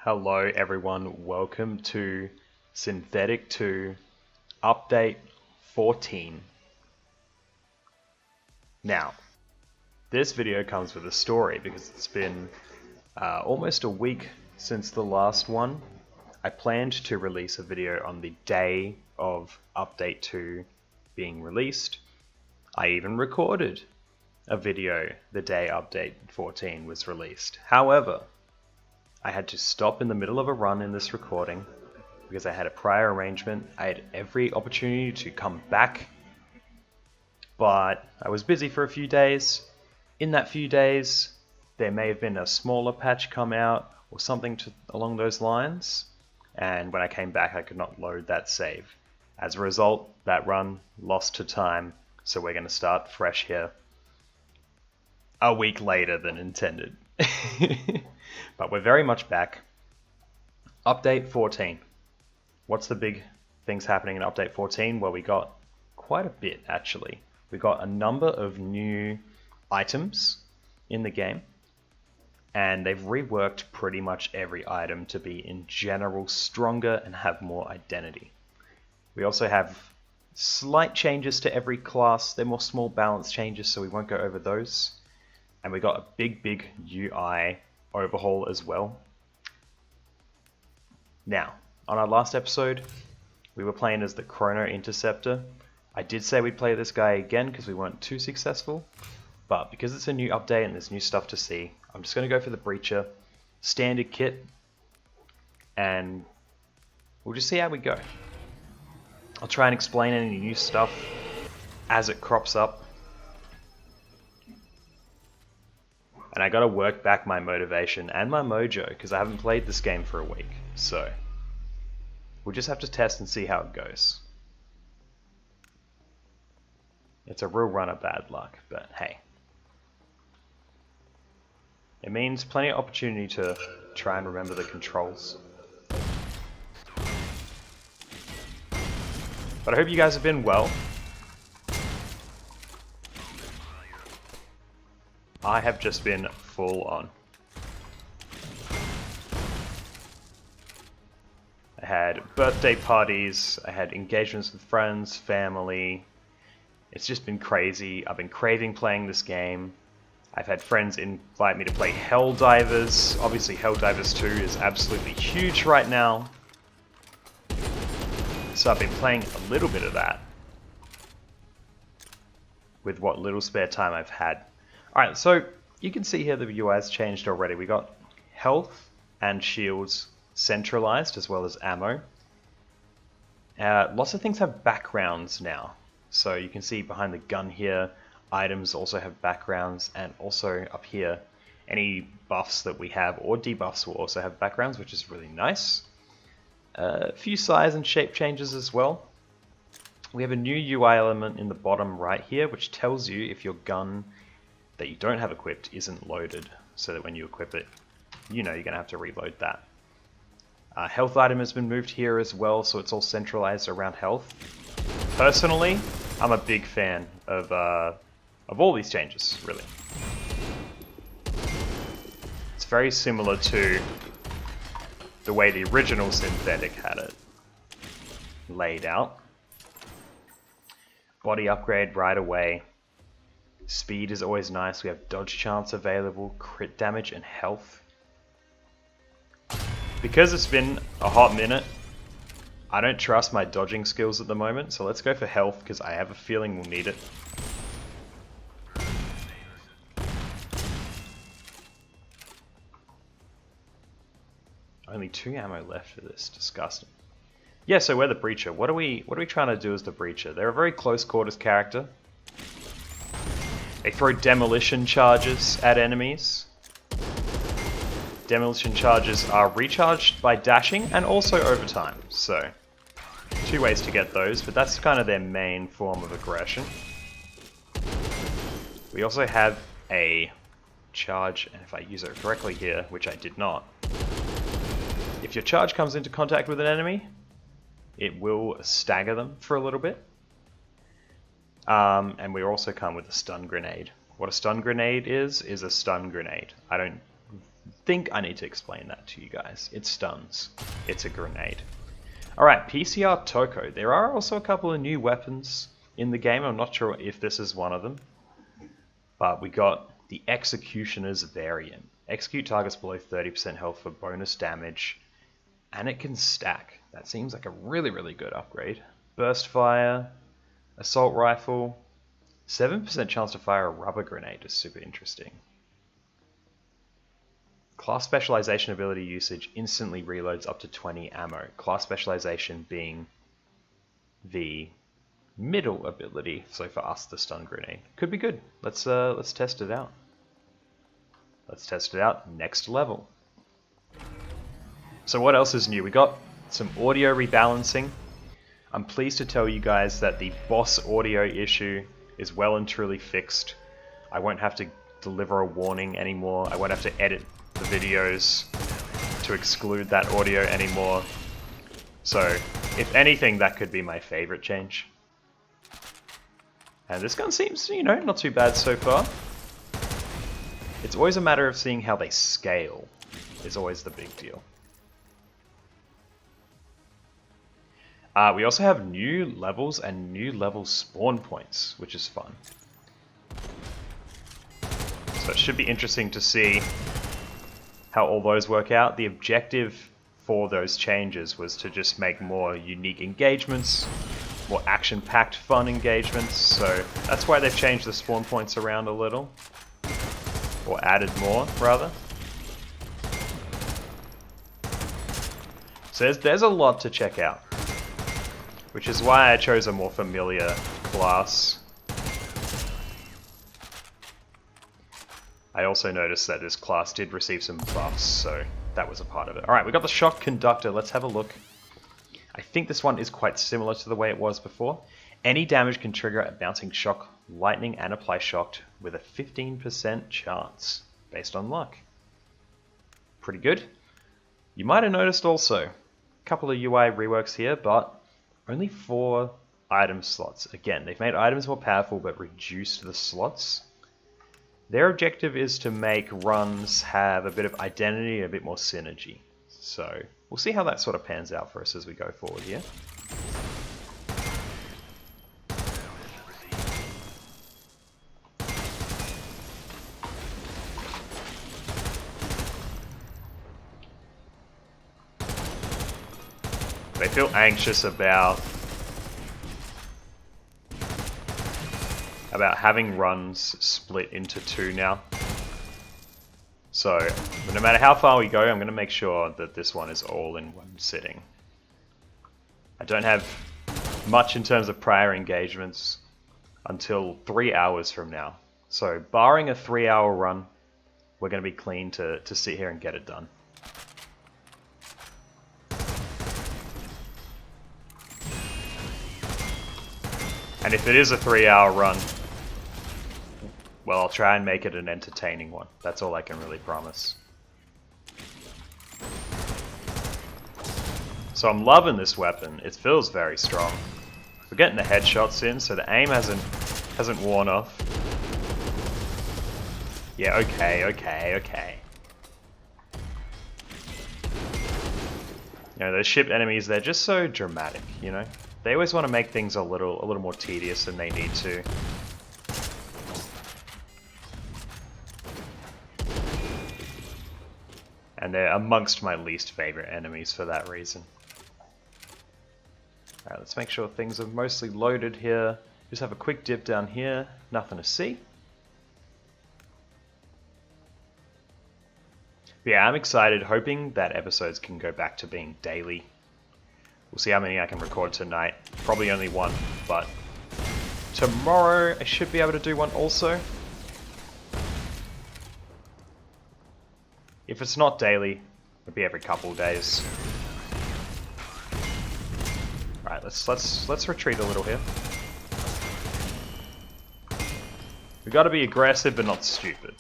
Hello everyone, welcome to Synthetic 2 Update 14. Now, this video comes with a story because it's been almost a week since the last one. I planned to release a video on the day of Update 2 being released. I even recorded a video the day Update 14 was released. However, I had to stop in the middle of a run in this recording because I had a prior arrangement. I had every opportunity to come back, but I was busy for a few days. In that few days, there may have been a smaller patch come out or something along those lines, and when I came back I could not load that save. As a result, that run lost to time, so we're going to start fresh here a week later than intended. But we're very much back. Update 14. What's the big things happening in Update 14? Well, we got quite a bit actually. We got a number of new items in the game, and they've reworked pretty much every item to be in general stronger and have more identity. We also have slight changes to every class. They're more small balance changes, so we won't go over those. And we got a big UI overhaul as well. Now, on our last episode, we were playing as the Chrono Interceptor. I did say we'd play this guy again because we weren't too successful, but because it's a new update and there's new stuff to see, I'm just going to go for the Breacher standard kit, and we'll just see how we go. I'll try and explain any new stuff as it crops up. And I gotta work back my motivation and my mojo because I haven't played this game for a week. So we'll just have to test and see how it goes. It's a real run of bad luck, but hey. It means plenty of opportunity to try and remember the controls. But I hope you guys have been well. I have just been full on. I had birthday parties, I had engagements with friends, family. It's just been crazy. I've been craving playing this game. I've had friends invite me to play Helldivers. Obviously Helldivers 2 is absolutely huge right now. So I've been playing a little bit of that with what little spare time I've had. Alright, so you can see here the UI's changed already. We got health and shields centralized as well as ammo. Lots of things have backgrounds now. So you can see behind the gun here, items also have backgrounds, and also up here, any buffs that we have or debuffs will also have backgrounds, which is really nice. A few size and shape changes as well. We have a new UI element in the bottom right here, which tells you if your gun that you don't have equipped isn't loaded, so that when you equip it, you know you're going to have to reload that. Health item has been moved here as well, so it's all centralized around health. Personally, I'm a big fan of all these changes, really. It's very similar to the way the original Synthetic had it laid out. Body upgrade right away. Speed is always nice. We have dodge chance available, crit damage, and health. Because it's been a hot minute, I don't trust my dodging skills at the moment, so let's go for health because I have a feeling we'll need it. Only 2 ammo left for this. Disgusting. Yeah, so we're the Breacher. What are we trying to do as the Breacher? They're a very close quarters character. They throw demolition charges at enemies. Demolition charges are recharged by dashing and also over time. So, 2 ways to get those, but that's kind of their main form of aggression. We also have a charge, and if I use it correctly here, which I did not, if your charge comes into contact with an enemy, it will stagger them for a little bit. And we also come with a stun grenade. What a stun grenade is a stun grenade. I don't think I need to explain that to you guys. It stuns. It's a grenade. Alright, PCR Toko. There are also a couple of new weapons in the game. I'm not sure if this is one of them. But we got the Executioner's variant. Execute targets below 30% health for bonus damage. And it can stack. That seems like a really, really good upgrade. Burst fire, assault rifle, 7% chance to fire a rubber grenade is super interesting. Class specialization ability usage instantly reloads up to 20 ammo. Class specialization being the middle ability, so for us the stun grenade. Could be good. Let's test it out. Let's test it out next level. So what else is new? We got some audio rebalancing. I'm pleased to tell you guys that the boss audio issue is well and truly fixed. I won't have to deliver a warning anymore. I won't have to edit the videos to exclude that audio anymore. So, if anything, that could be my favorite change. And this gun seems, you know, not too bad so far. It's always a matter of seeing how they scale, is always the big deal. We also have new levels and new level spawn points, which is fun. So it should be interesting to see how all those work out. The objective for those changes was to just make more unique engagements, more action-packed fun engagements, so that's why they've changed the spawn points around a little. Or added more, rather. So there's a lot to check out. Which is why I chose a more familiar class. I also noticed that this class did receive some buffs, so that was a part of it. Alright, we got the Shock Conductor. Let's have a look. I think this one is quite similar to the way it was before. Any damage can trigger a bouncing shock, lightning, and apply shocked with a 15% chance, based on luck. Pretty good. You might have noticed also, a couple of UI reworks here, but only 4 item slots. Again, they've made items more powerful but reduced the slots. Their objective is to make runs have a bit of identity and a bit more synergy. So we'll see how that sort of pans out for us as we go forward here. They feel anxious about having runs split into 2 now. So no matter how far we go, I'm going to make sure that this one is all in one sitting. I don't have much in terms of prior engagements until 3 hours from now. So barring a 3-hour run, we're going to be clean to sit here and get it done. And if it is a 3-hour run, well, I'll try and make it an entertaining one. That's all I can really promise. So I'm loving this weapon. It feels very strong. We're getting the headshots in, so the aim hasn't worn off. Yeah, okay. You know, those ship enemies, they're just so dramatic, you know? They always want to make things a little more tedious than they need to. And they're amongst my least favorite enemies for that reason. Alright, let's make sure things are mostly loaded here. Just have a quick dip down here. Nothing to see. But yeah, I'm excited, hoping that episodes can go back to being daily. We'll see how many I can record tonight. Probably only 1, but tomorrow I should be able to do one also. If it's not daily, it'll be every couple of days. Alright, let's retreat a little here. We've got to be aggressive but not stupid.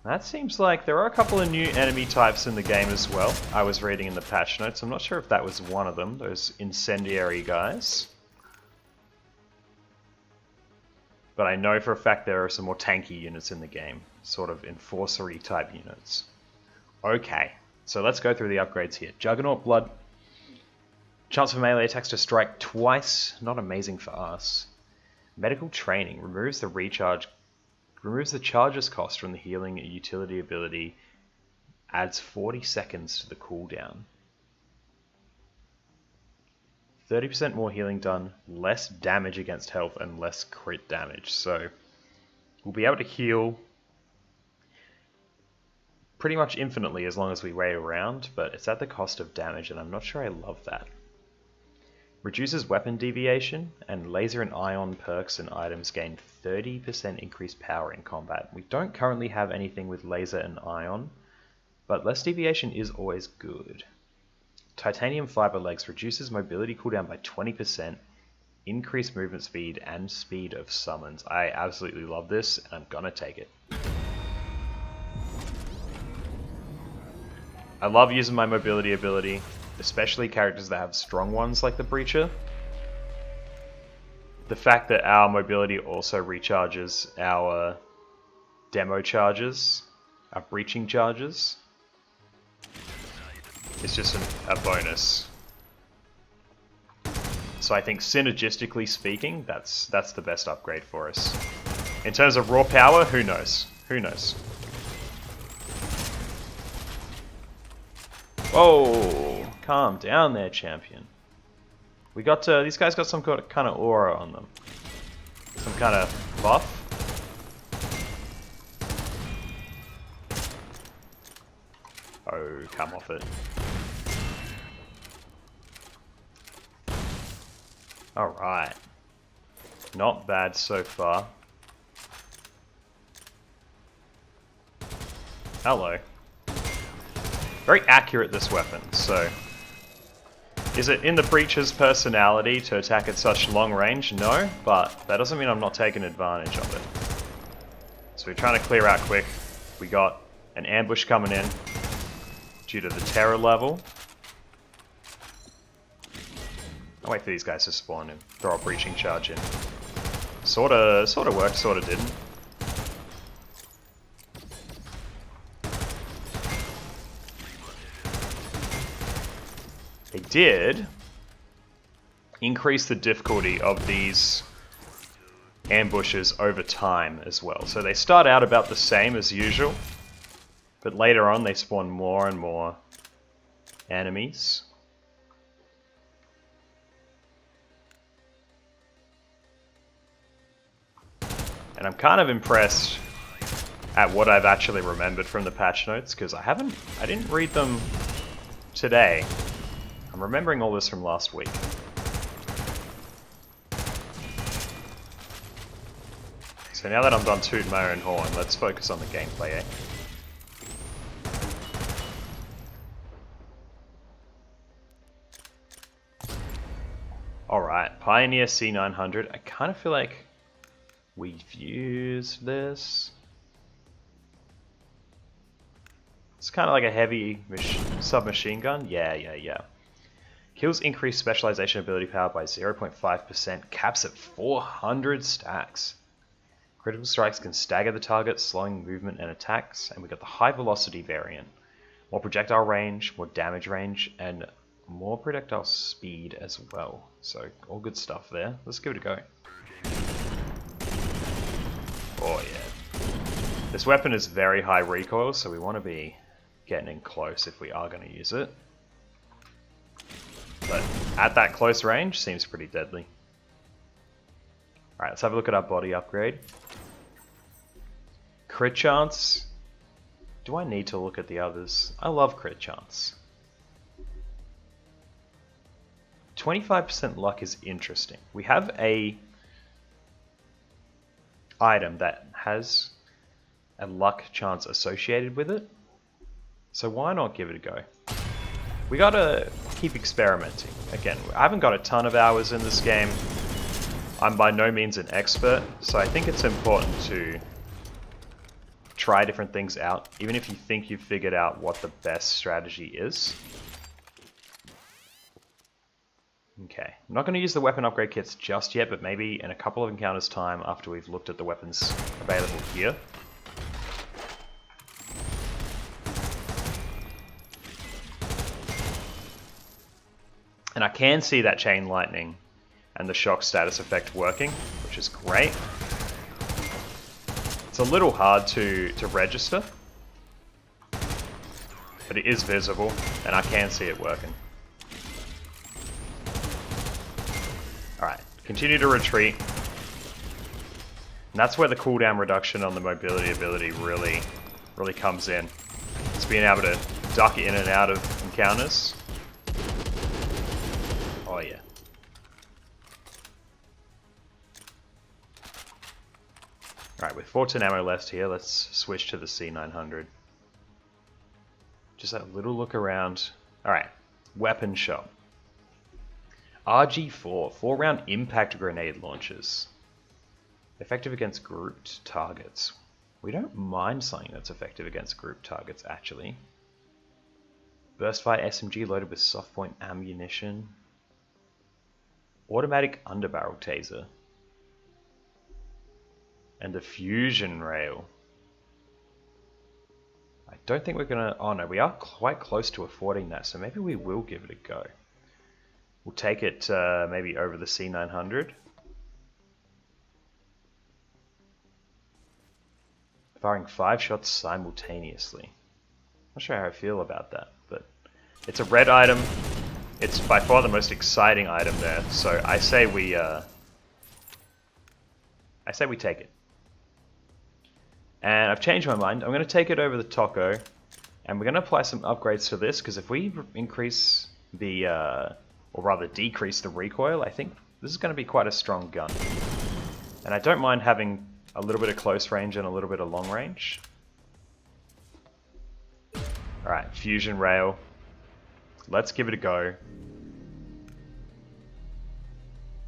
That seems like there are a couple of new enemy types in the game as well. I was reading in the patch notes. I'm not sure if that was one of them, those incendiary guys. but I know for a fact there are some more tanky units in the game, sort of enforcery type units. Okay, so let's go through the upgrades here. Juggernaut Blood. Chance for melee attacks to strike twice, not amazing for us. Medical Training removes the charges cost from the healing utility ability, adds 40 seconds to the cooldown. 30% more healing done, less damage against health, and less crit damage. So we'll be able to heal pretty much infinitely as long as we wait around, but it's at the cost of damage, and I'm not sure I love that. Reduces weapon deviation, and laser and ion perks and items gain 30% increased power in combat. We don't currently have anything with laser and ion, but less deviation is always good. Titanium Fiber Legs reduces mobility cooldown by 20%, increased movement speed, and speed of summons. I absolutely love this, and I'm gonna take it. I love using my mobility ability, especially characters that have strong ones like the Breacher. The fact that our mobility also recharges our demo charges, our breaching charges, is just a bonus. So I think synergistically speaking, that's the best upgrade for us. In terms of raw power, who knows? Who knows? Whoa! Calm down there, champion. We got these guys got some kind of aura on them. Some kind of buff. Oh, come off it. Alright. Not bad so far. Hello. Very accurate, this weapon, so... Is it in the Breacher's personality to attack at such long range? No, but that doesn't mean I'm not taking advantage of it. So we're trying to clear out quick. We got an ambush coming in due to the terror level. I'll wait for these guys to spawn and throw a breaching charge in. Sorta worked, sorta didn't. They did increase the difficulty of these ambushes over time as well. So they start out about the same as usual, but later on they spawn more and more enemies. And I'm kind of impressed at what I've actually remembered from the patch notes, because I didn't read them today. I'm remembering all this from last week. So now that I'm done tooting my own horn, let's focus on the gameplay, eh? Alright, Pioneer C900. I kind of feel like we've used this. It's kind of like a heavy submachine gun. Yeah. Kills increased specialization ability power by 0.5%. Caps at 400 stacks. Critical strikes can stagger the target, slowing movement and attacks. And we got the high velocity variant. More projectile range, more damage range, and more projectile speed as well. So all good stuff there. Let's give it a go. Oh yeah. This weapon is very high recoil, so we want to be getting in close if we are going to use it. But at that close range, seems pretty deadly. Alright, let's have a look at our body upgrade. Crit chance. Do I need to look at the others? I love crit chance. 25% luck is interesting. We have a item that has a luck chance associated with it. So why not give it a go? We gotta keep experimenting. Again, I haven't got a ton of hours in this game. I'm by no means an expert, so I think it's important to try different things out, even if you think you've figured out what the best strategy is. Okay, I'm not going to use the weapon upgrade kits just yet, but maybe in a couple of encounters time after we've looked at the weapons available here. And I can see that chain lightning and the shock status effect working, which is great. It's a little hard to register, but it is visible, and I can see it working. Alright, continue to retreat. And that's where the cooldown reduction on the mobility ability really comes in. It's being able to duck in and out of encounters. Oh yeah. Alright, with 14 ammo left here, let's switch to the C900. Just a little look around. Alright, weapon shop. RG4, 4-round impact grenade launchers. Effective against grouped targets. We don't mind something that's effective against grouped targets, actually. Burstfire SMG loaded with soft point ammunition. Automatic underbarrel taser. And the fusion rail. I don't think we're gonna... Oh no, we are quite close to affording that, so maybe we will give it a go. We'll take it maybe over the C900. Firing 5 shots simultaneously. Not sure how I feel about that, but it's a red item. It's by far the most exciting item there, so I say we take it. And I've changed my mind. I'm going to take it over the Taco, and we're going to apply some upgrades to this, because if we increase the, or rather decrease the recoil, I think this is going to be quite a strong gun. And I don't mind having a little bit of close range and a little bit of long range. Alright, fusion rail. Let's give it a go.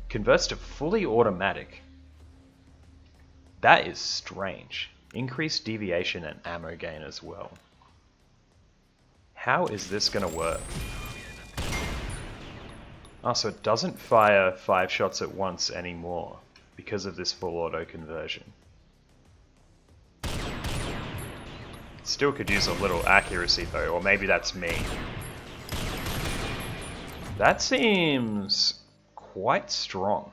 Converts to fully automatic. That is strange. Increased deviation and ammo gain as well. How is this going to work? Oh, so it doesn't fire 5 shots at once anymore because of this full auto conversion. Still could use a little accuracy though, or maybe that's me. That seems quite strong.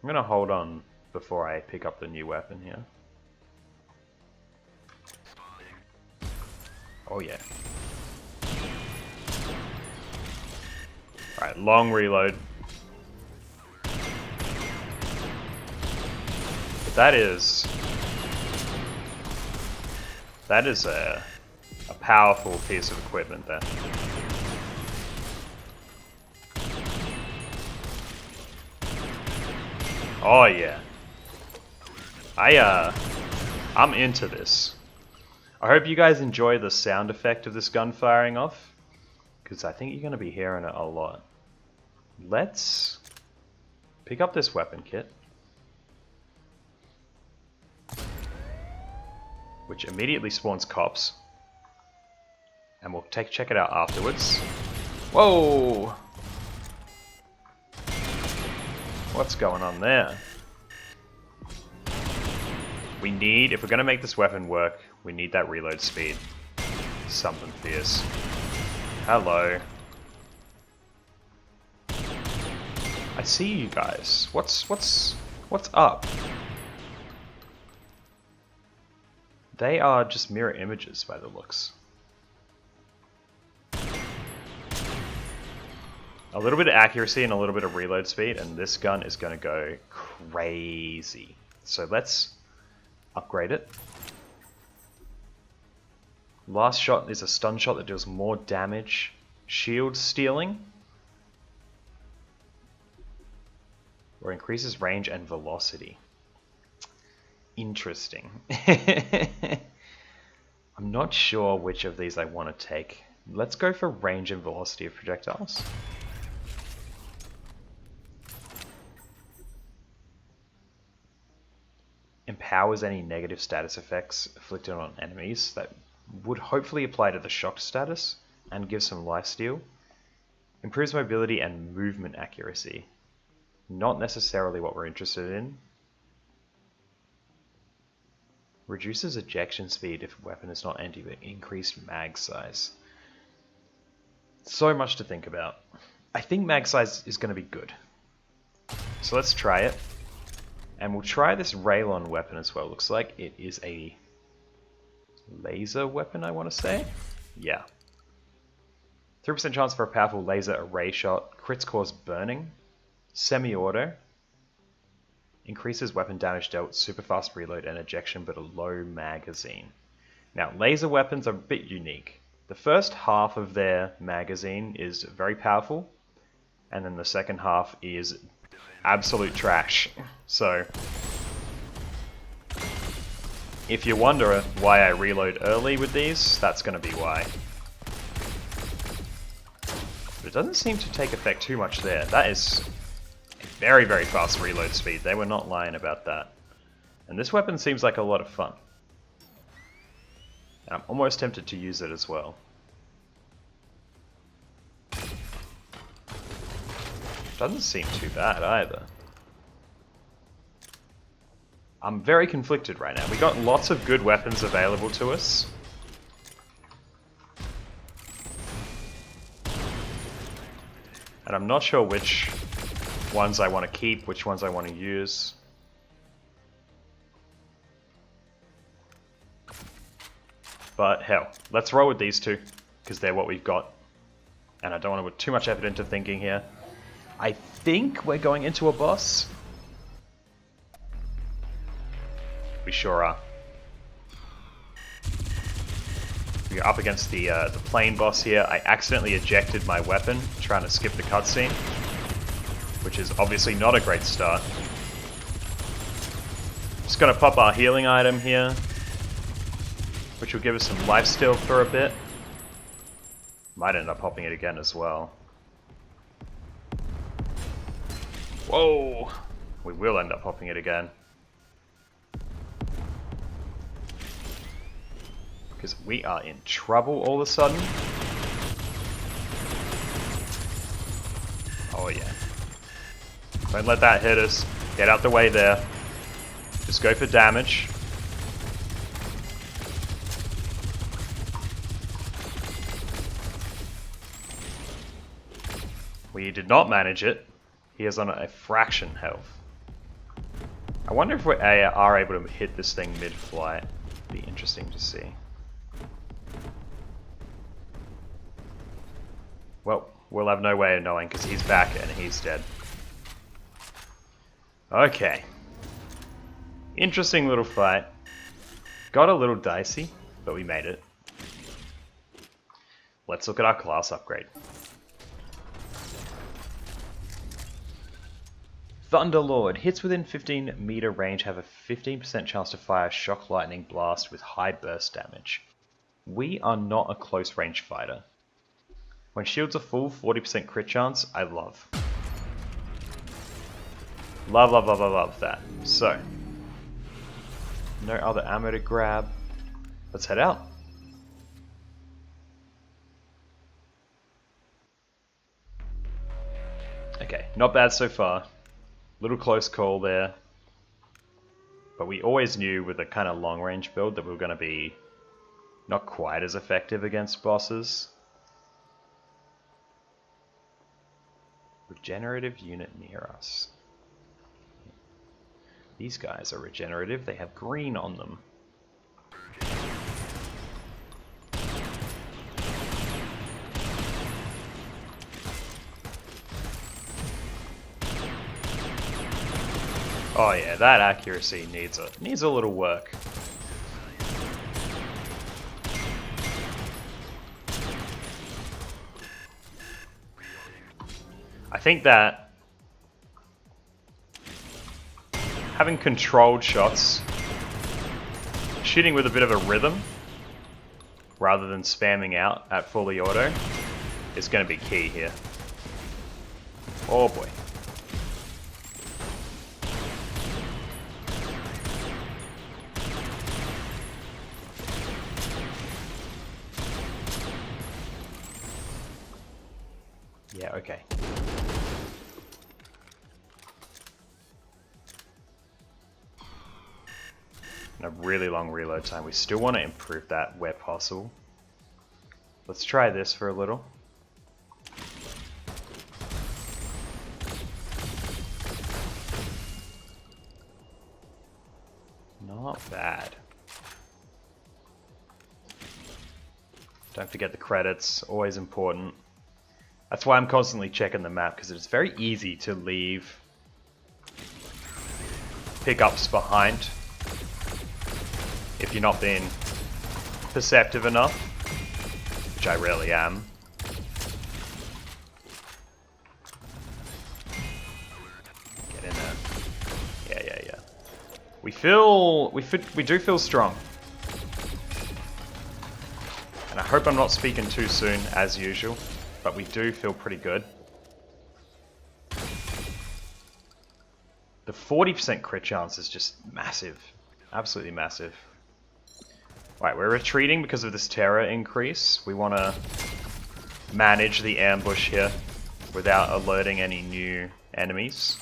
I'm going to hold on before I pick up the new weapon here. Oh yeah. Alright, long reload. But that is a powerful piece of equipment there. Oh yeah. I'm into this. I hope you guys enjoy the sound effect of this gun firing off, because I think you're going to be hearing it a lot. Let's pick up this weapon kit, which immediately spawns cops, and we'll check it out afterwards. Whoa! What's going on there? We need, if we're going to make this weapon work, we need that reload speed. Something fierce. Hello. I see you guys. What's up? They are just mirror images by the looks. A little bit of accuracy and a little bit of reload speed, and this gun is going to go crazy. So let's upgrade it. Last shot is a stun shot that deals more damage. Shield stealing. Or increases range and velocity. Interesting. I'm not sure which of these I want to take. Let's go for range and velocity of projectiles. Empowers any negative status effects inflicted on enemies. That would hopefully apply to the shock status and give some lifesteal. Improves mobility and movement accuracy. Not necessarily what we're interested in. Reduces ejection speed if a weapon is not empty, but increased mag size. So much to think about. I think mag size is going to be good. So let's try it. And we'll try this Raylon weapon as well. Looks like it is a laser weapon, I want to say. Yeah. 3% chance for a powerful laser array shot. Crits cause burning. Semi-auto. Increases weapon damage dealt, super fast reload and ejection, but a low magazine. Now, laser weapons are a bit unique. The first half of their magazine is very powerful, and then the second half is absolute trash. So, if you wonder why I reload early with these, that's going to be why. But it doesn't seem to take effect too much there. That is very, very fast reload speed. They were not lying about that. And this weapon seems like a lot of fun. And I'm almost tempted to use it as well. Doesn't seem too bad either. I'm very conflicted right now. We got lots of good weapons available to us. And I'm not sure which ones I want to keep, which ones I want to use. But hell, let's roll with these two, because they're what we've got. And I don't want to put too much effort into thinking here. I think we're going into a boss. We sure are. We're up against the plane boss here. I accidentally ejected my weapon, trying to skip the cutscene, which is obviously not a great start. Just gonna pop our healing item here, which will give us some lifesteal for a bit. Might end up popping it again as well. Whoa! We will end up popping it again. Because we are in trouble all of a sudden. Oh yeah. Don't let that hit us. Get out the way there. Just go for damage. We did not manage it. He is on a fraction health. I wonder if we are able to hit this thing mid-flight. Be interesting to see. Well, we'll have no way of knowing because he's back and he's dead. Okay. Interesting little fight. Got a little dicey, but we made it. Let's look at our class upgrade. Thunderlord. Hits within 15 meter range have a 15% chance to fire shock lightning blast with high burst damage. We are not a close range fighter. When shields are full, 40% crit chance, I love. Love, love, love, love, love that. So, no other ammo to grab. Let's head out. Okay, not bad so far. Little close call there. But we always knew with a kind of long range build that we were going to be not quite as effective against bosses. Regenerative unit near us. These guys are regenerative. They have green on them. Oh yeah, that accuracy needs a little work. I think that having controlled shots, shooting with a bit of a rhythm, rather than spamming out at fully auto, is going to be key here. Oh boy. Yeah, okay. And a really long reload time. We still want to improve that where possible. Let's try this for a little. Not bad. Don't forget the credits, always important. That's why I'm constantly checking the map, because it's very easy to leave pickups behind if you're not being perceptive enough, which I rarely am. Get in there. Yeah. We do feel strong. And I hope I'm not speaking too soon, as usual, but we do feel pretty good. The 40% crit chance is just massive. Absolutely massive. Right, we're retreating because of this terror increase. We want to manage the ambush here without alerting any new enemies.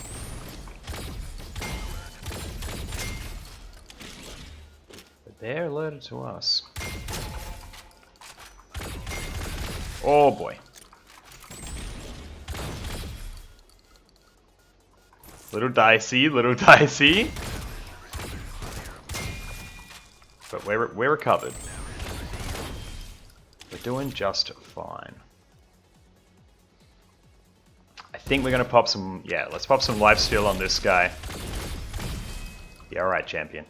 But they're alerted to us. Oh boy. Little dicey, little dicey. But we're recovered. We're doing just fine. I think we're gonna pop some, yeah, let's pop some lifesteal on this guy. Yeah, alright, champion.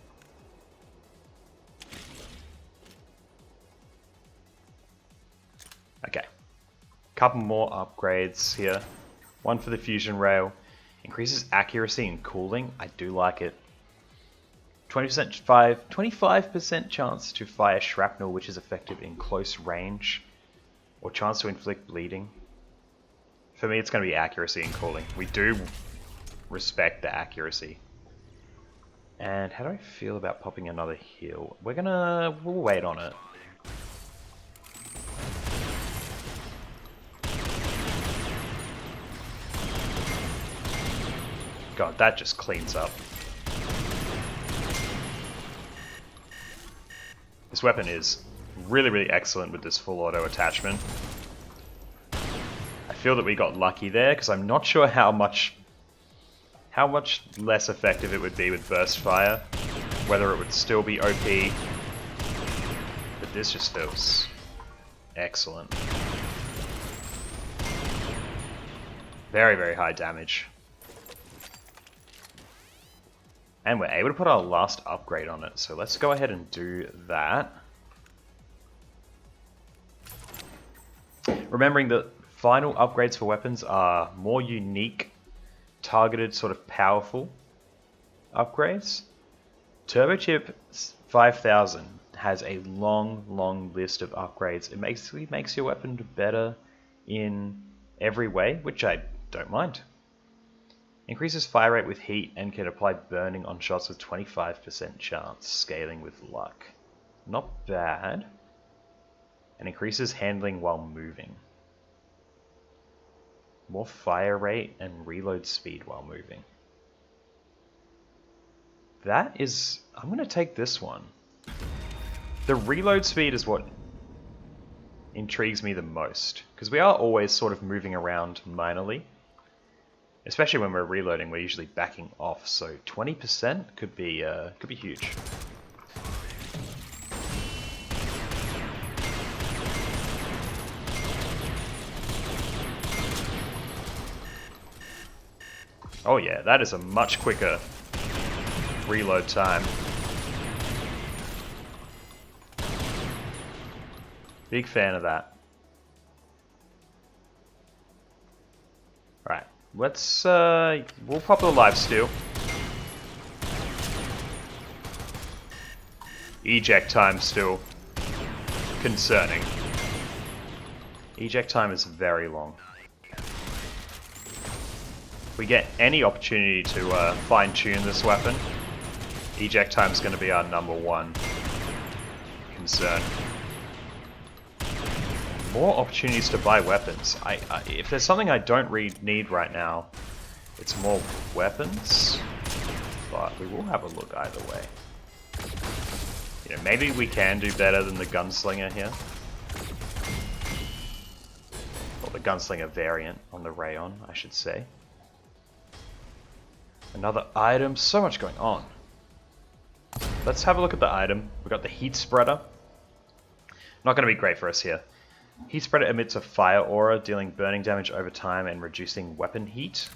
Okay. Couple more upgrades here. One for the fusion rail. Increases accuracy and cooling. I do like it. 25% chance to fire shrapnel, which is effective in close range. Or chance to inflict bleeding. For me, it's going to be accuracy and cooling. We do respect the accuracy. And how do I feel about popping another heal? We'll wait on it. God, that just cleans up. This weapon is really, really excellent with this full auto attachment. I feel that we got lucky there, because I'm not sure how much less effective it would be with burst fire. Whether it would still be OP. But this just feels excellent. Very, very high damage. And we're able to put our last upgrade on it, so let's go ahead and do that. Remembering that final upgrades for weapons are more unique, targeted, sort of powerful upgrades. Turbo Chip 5000 has a long list of upgrades. It basically makes your weapon better in every way, which I don't mind. Increases fire rate with heat and can apply burning on shots with 25% chance, scaling with luck. Not bad. And increases handling while moving. More fire rate and reload speed while moving. That is... I'm going to take this one. The reload speed is what intrigues me the most, because we are always sort of moving around minorly. Especially when we're reloading, we're usually backing off, so 20% could be huge. Oh yeah, that is a much quicker reload time. Big fan of that. Right. Let's, we'll pop the lifesteal. Eject time still concerning. Eject time is very long. If we get any opportunity to fine-tune this weapon, eject time is going to be our #1 concern. more opportunities to buy weapons. If there's something I don't need right now, it's more weapons. But we will have a look either way. You know, maybe we can do better than the gunslinger here. Or the gunslinger variant on the Rayon, I should say. Another item, so much going on. Let's have a look at the item. We've got the heat spreader. Not going to be great for us here. Heat spreader emits a fire aura, dealing burning damage over time and reducing weapon heat.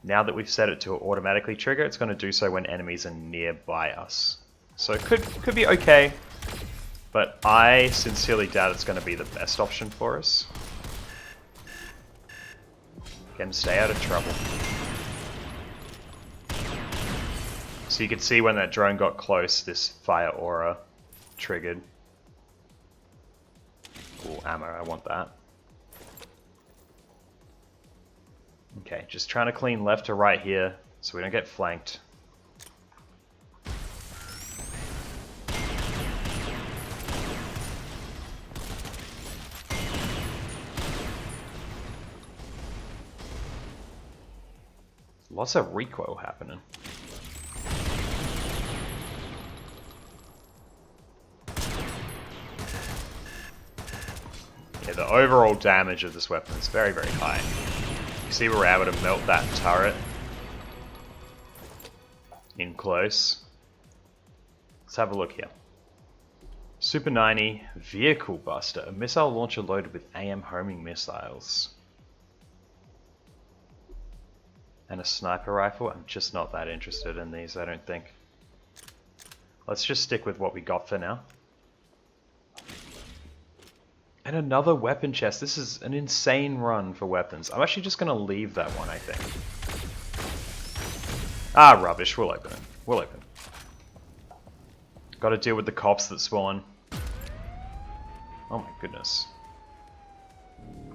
Now that we've set it to automatically trigger, it's going to do so when enemies are nearby us. So it could be okay, but I sincerely doubt it's going to be the best option for us. Again, stay out of trouble. So you can see when that drone got close, this fire aura triggered. Ooh, ammo, I want that. Okay, just trying to clean left to right here so we don't get flanked. Lots of recoil happening. Yeah, the overall damage of this weapon is very, very high. You see we're able to melt that turret in close. Let's have a look here. Super 90 Vehicle Buster, a missile launcher loaded with AM homing missiles. And a sniper rifle. I'm just not that interested in these, I don't think. Let's just stick with what we got for now. And another weapon chest. This is an insane run for weapons. I'm actually just going to leave that one, I think. Ah, rubbish. We'll open it. We'll open it. Got to deal with the cops that spawn. Oh my goodness.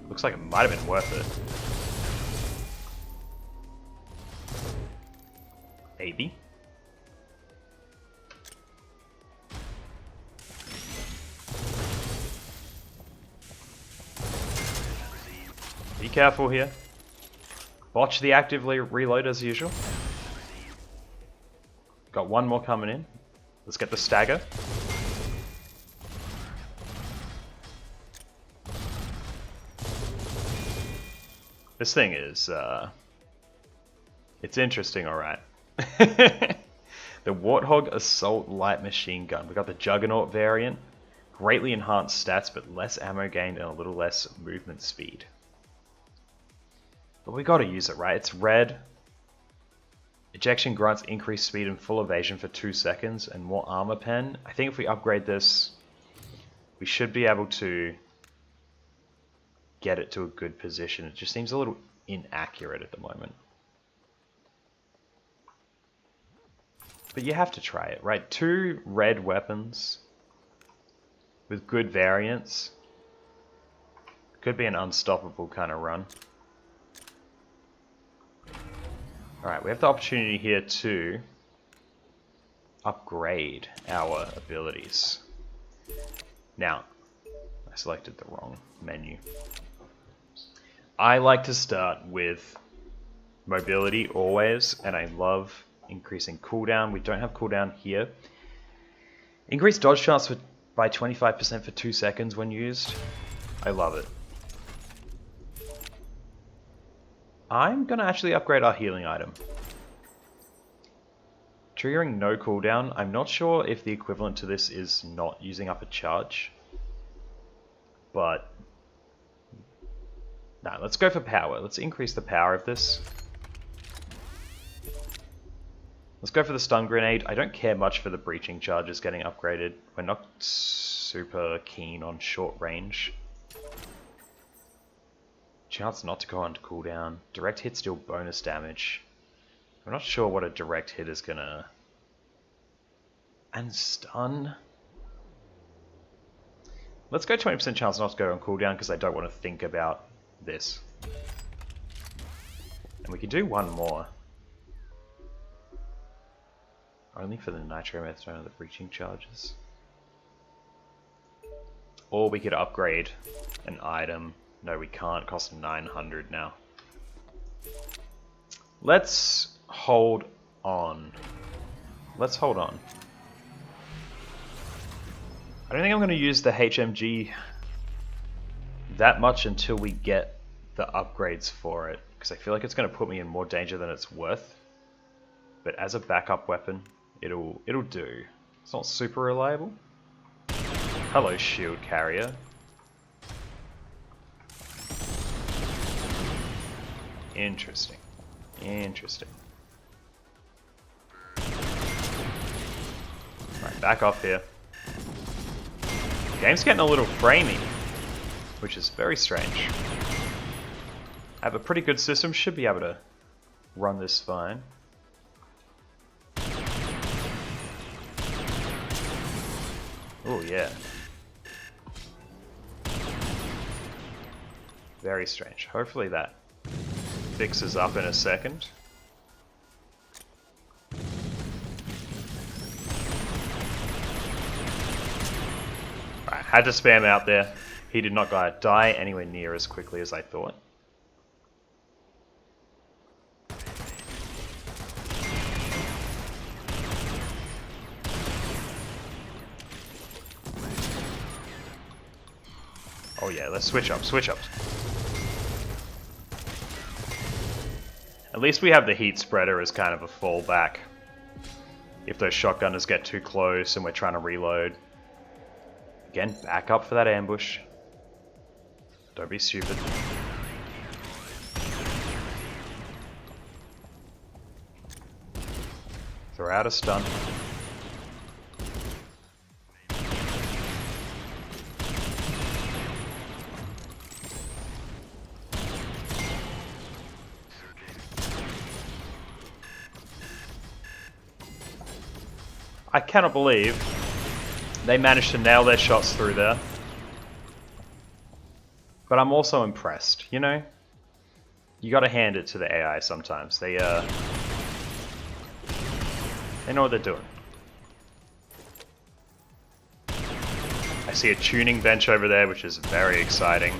Looks like it might have been worth it. Maybe. Be careful here. Watch the actively reload as usual. Got one more coming in. Let's get the stagger. This thing is, it's interesting, alright. The Warthog Assault Light Machine Gun. We got the Juggernaut variant. Greatly enhanced stats, but less ammo gained and a little less movement speed. But we gotta use it, right? It's red. Ejection grants increased speed and full evasion for 2 seconds and more armor pen. I think if we upgrade this, we should be able to get it to a good position. It just seems a little inaccurate at the moment. But you have to try it, right? 2 red weapons with good variants. Could be an unstoppable kind of run. Alright, we have the opportunity here to upgrade our abilities. Now, I selected the wrong menu. I like to start with mobility always, and I love increasing cooldown. We don't have cooldown here. Increase dodge chance by 25% for 2 seconds when used. I love it. I'm going to actually upgrade our healing item. Triggering no cooldown. I'm not sure if the equivalent to this is not using up a charge. But no, let's go for power. Let's increase the power of this. Let's go for the stun grenade. I don't care much for the breaching charges getting upgraded. We're not super keen on short range. Chance not to go on cooldown. Direct hit deal bonus damage. I'm not sure what a direct hit is gonna... And stun? Let's go 20% chance not to go on cooldown because I don't want to think about this. And we can do one more. Only for the nitromethane and the breaching charges. Or we could upgrade an item. No, we can't. It costs 900 now. Let's hold on. Let's hold on. I don't think I'm going to use the HMG that much until we get the upgrades for it, because I feel like it's going to put me in more danger than it's worth. But as a backup weapon, it'll do. It's not super reliable. Hello, shield carrier. Interesting. Interesting. Right, back off here. Game's getting a little framey, which is very strange. I have a pretty good system, should be able to run this fine. Oh yeah. Very strange. Hopefully that fixes up in a second. Right, had to spam out there. He did not die anywhere near as quickly as I thought. Oh yeah, let's switch up, switch up. At least we have the heat spreader as kind of a fallback. If those shotgunners get too close and we're trying to reload. Again, back up for that ambush. Don't be stupid. Throw out a stun. I cannot believe they managed to nail their shots through there. But I'm also impressed, you know? You gotta hand it to the AI sometimes. They know what they're doing. I see a tuning bench over there, which is very exciting.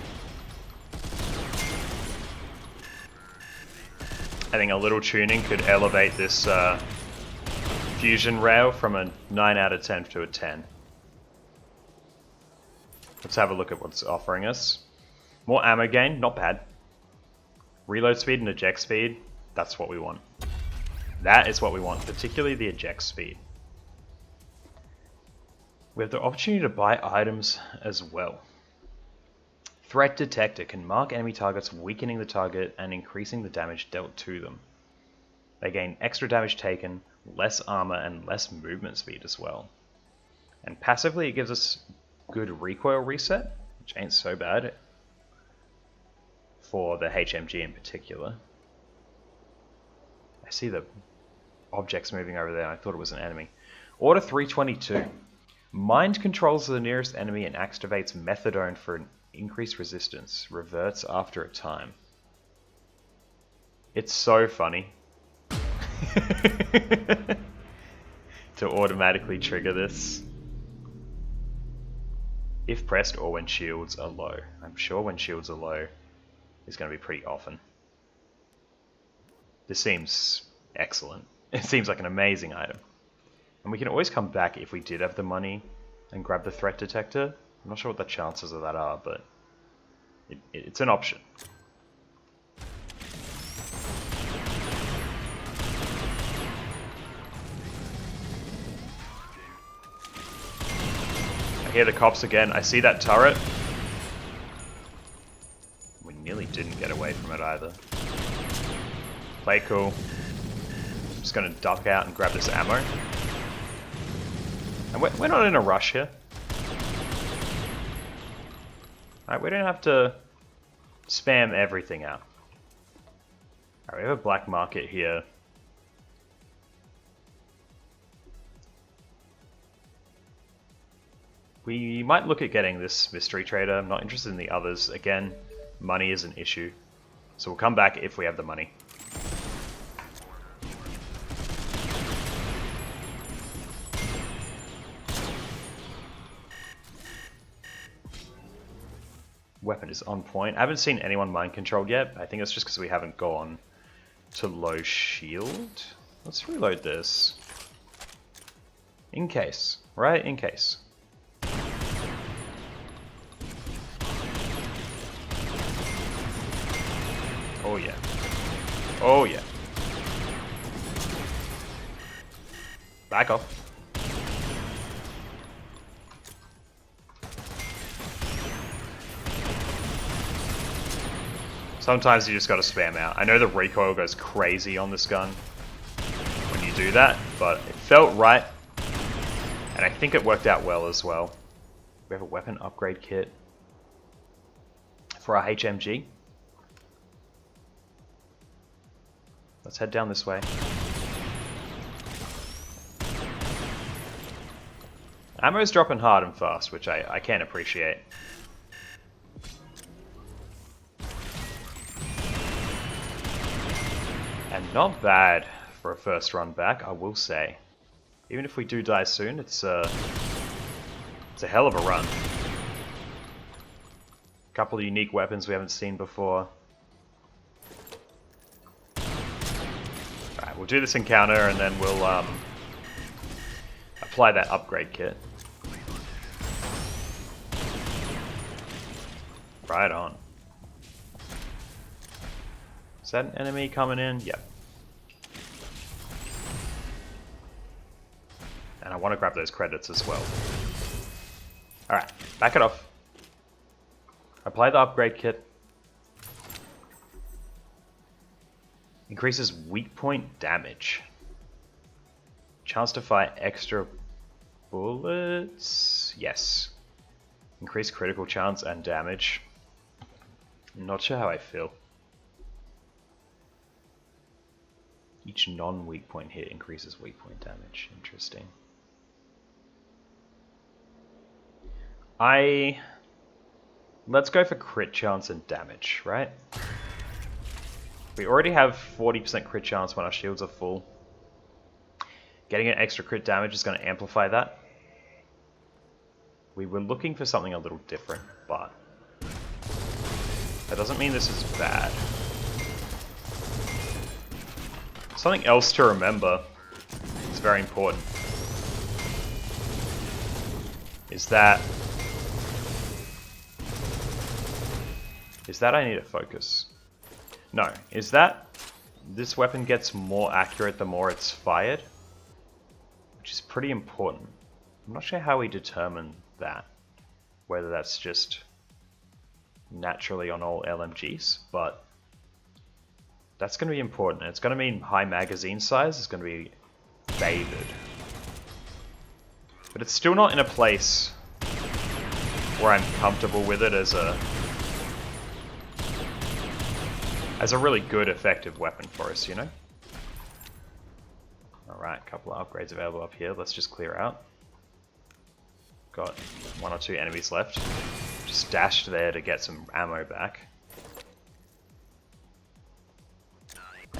I think a little tuning could elevate this fusion rail from a 9 out of 10 to a 10. Let's have a look at what's offering us. More ammo gain, not bad. Reload speed and eject speed, that's what we want. That is what we want, particularly the eject speed. We have the opportunity to buy items as well. Threat detector can mark enemy targets, weakening the target and increasing the damage dealt to them. They gain extra damage taken, less armor and less movement speed as well. And passively it gives us good recoil reset, which ain't so bad for the HMG in particular. I see the objects moving over there. I thought it was an enemy. Order 322. Mind controls the nearest enemy and activates methadone for an increased resistance. Reverts after a time. It's so funny to automatically trigger this. If pressed or when shields are low. I'm sure when shields are low is going to be pretty often. This seems excellent. It seems like an amazing item. And we can always come back if we did have the money and grab the threat detector. I'm not sure what the chances of that are, but it's an option. I hear the cops again. I see that turret. We nearly didn't get away from it either. Play cool. I'm just going to duck out and grab this ammo. And we're not in a rush here. Alright, we don't have to spam everything out. Alright, we have a black market here. We might look at getting this mystery trader. I'm not interested in the others. Again, money is an issue. So we'll come back if we have the money. Weapon is on point. I haven't seen anyone mind controlled yet. I think it's just because we haven't gone to low shield. Let's reload this. In case, right? In case. Oh yeah. Oh yeah. Back off. Sometimes you just gotta spam out. I know the recoil goes crazy on this gun when you do that, but it felt right. And I think it worked out well as well. We have a weapon upgrade kit for our HMG. Let's head down this way. Ammo's dropping hard and fast, which I can appreciate. And not bad for a first run back, I will say. Even if we do die soon, it's a hell of a run. A couple of unique weapons we haven't seen before. Alright, we'll do this encounter and then we'll apply that upgrade kit. Right on. Is that an enemy coming in? Yep. And I want to grab those credits as well. Alright, back it off. Apply the upgrade kit. Increases weak point damage. Chance to fire extra bullets? Yes. Increase critical chance and damage. Not sure how I feel. Each non-weak point hit increases weak point damage. Interesting. Let's go for crit chance and damage, right? We already have 40% crit chance when our shields are full. Getting an extra crit damage is going to amplify that. We were looking for something a little different, but that doesn't mean this is bad. Something else to remember, it's very important, is that I need to focus. No, is that this weapon gets more accurate the more it's fired, which is pretty important. I'm not sure how we determine that, whether that's just naturally on all LMGs, but that's going to be important. It's going to mean high magazine size is going to be favored. But it's still not in a place where I'm comfortable with it as a really good, effective weapon for us, you know? Alright, a couple of upgrades available up here. Let's just clear out. Got one or two enemies left. Just dashed there to get some ammo back.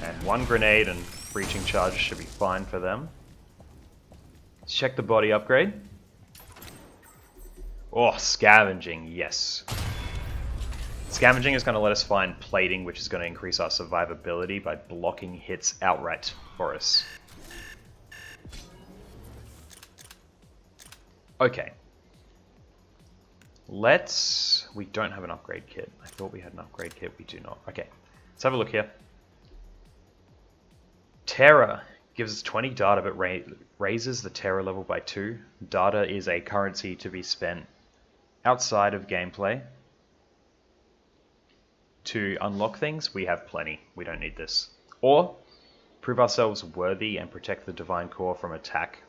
And one grenade and breaching charge should be fine for them. Let's check the body upgrade. Oh, scavenging, yes. Scavenging is going to let us find plating, which is going to increase our survivability by blocking hits outright for us. Okay. We don't have an upgrade kit. I thought we had an upgrade kit. We do not. Okay. Let's have a look here. Terror gives us 20 data but raises the terror level by 2. Data is a currency to be spent outside of gameplay. To unlock things, we have plenty. We don't need this. Or prove ourselves worthy and protect the Divine Core from attack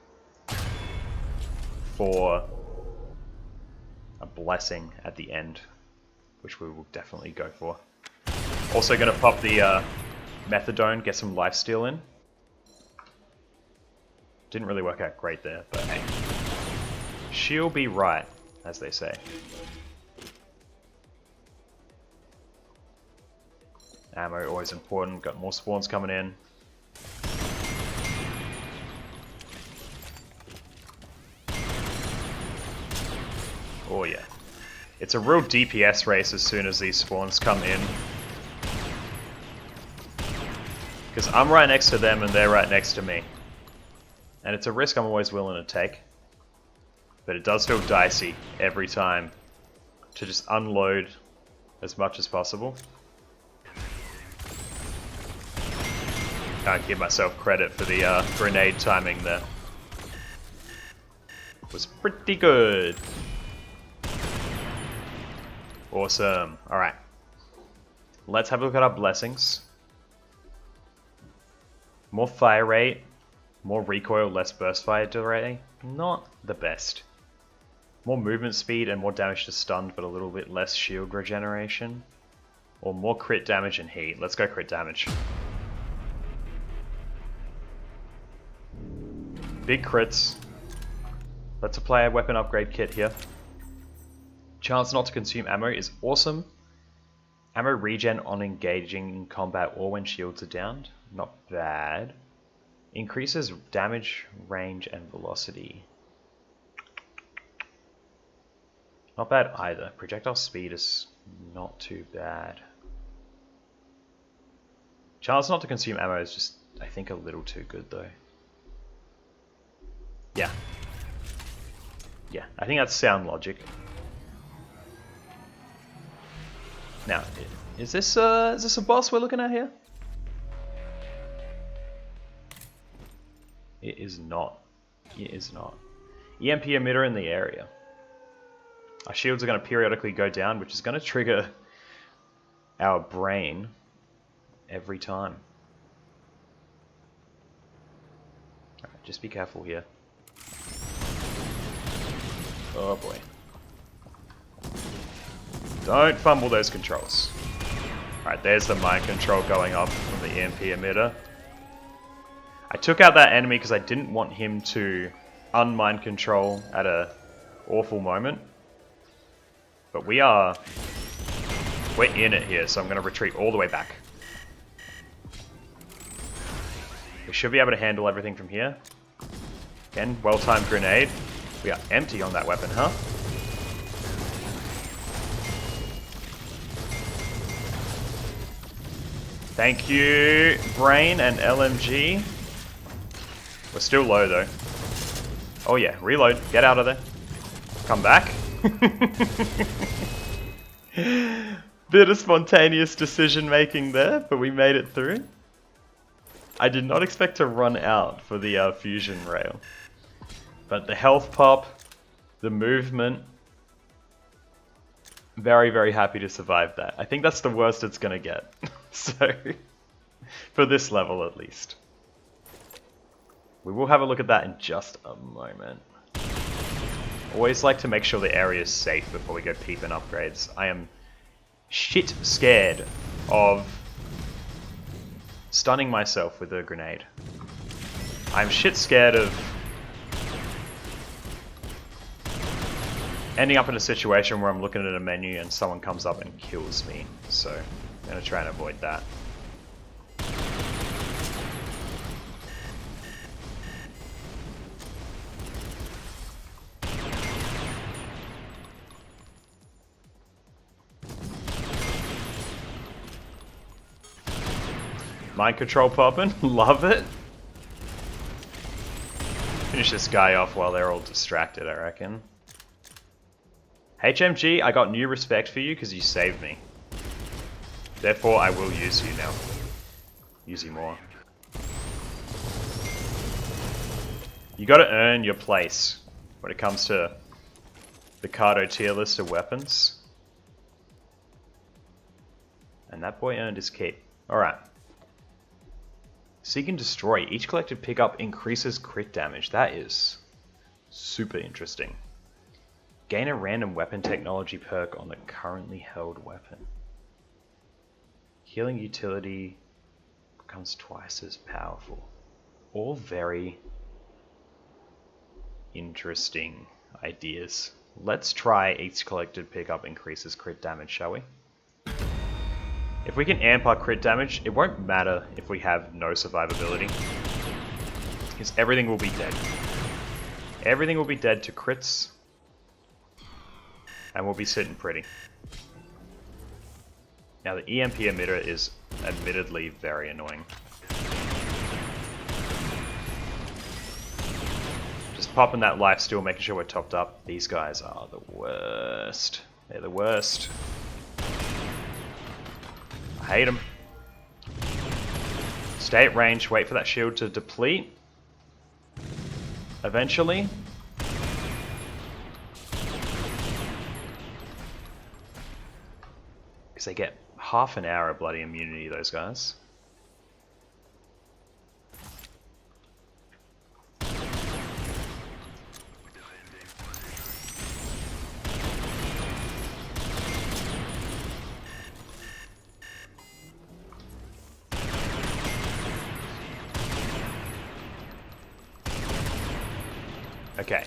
for a blessing at the end, which we will definitely go for. Also going to pop the Methadone, get some lifesteal in. Didn't really work out great there, but hey. She'll be right, as they say. Ammo, always important. Got more spawns coming in. Oh yeah. It's a real DPS race as soon as these spawns come in. Because I'm right next to them and they're right next to me. And it's a risk I'm always willing to take. But it does feel dicey every time to just unload as much as possible. Can't give myself credit for the grenade timing there. Was pretty good. Awesome. Alright. Let's have a look at our blessings. More fire rate, more recoil, less burst fire delay. Not the best. More movement speed and more damage to stunned, but a little bit less shield regeneration. Or more crit damage and heat. Let's go crit damage. Big crits. Let's apply a weapon upgrade kit here. Chance not to consume ammo is awesome. Ammo regen on engaging in combat or when shields are downed. Not bad. Increases damage, range, and velocity. Not bad either. Projectile speed is not too bad. Chance not to consume ammo is just, I think, a little too good though. Yeah. Yeah, I think that's sound logic. Now, is this a boss we're looking at here? It is not. It is not. EMP emitter in the area. Our shields are going to periodically go down, which is going to trigger our brain every time. Alright, just be careful here. Oh boy. Don't fumble those controls. Alright, there's the mind control going off from the EMP emitter. I took out that enemy because I didn't want him to unmind control at a awful moment. But we're in it here, so I'm going to retreat all the way back. We should be able to handle everything from here. Again, well-timed grenade. We are empty on that weapon, huh? Thank you, Brain and LMG. We're still low, though. Oh yeah, reload. Get out of there. Come back. Bit of spontaneous decision making there, but we made it through. I did not expect to run out for the fusion rail. But the health pop, the movement, very, very happy to survive that. I think that's the worst it's gonna get. So, for this level at least. We will have a look at that in just a moment. Always like to make sure the area is safe before we go peeping upgrades. I am shit scared of stunning myself with a grenade. I'm shit scared of ending up in a situation where I'm looking at a menu and someone comes up and kills me. So, I'm going to try and avoid that. Mind control popping, love it. Finish this guy off while they're all distracted, I reckon. HMG, I got new respect for you because you saved me. Therefore, I will use you now. Use you more. You gotta earn your place when it comes to the Cardo tier list of weapons. And that boy earned his keep. Alright. Seek and destroy. Each collected pickup increases crit damage. That is super interesting. Gain a random weapon technology perk on the currently held weapon. Healing utility becomes twice as powerful. All very interesting ideas. Let's try each collected pickup increases crit damage, shall we? If we can amp our crit damage, it won't matter if we have no survivability. Because everything will be dead. Everything will be dead to crits. and we'll be sitting pretty. Now the EMP emitter is admittedly very annoying. Just popping that life steal, making sure we're topped up. These guys are the worst. They're the worst. I hate them. Stay at range, wait for that shield to deplete. Eventually. Because they get half an hour of bloody immunity, those guys. Okay.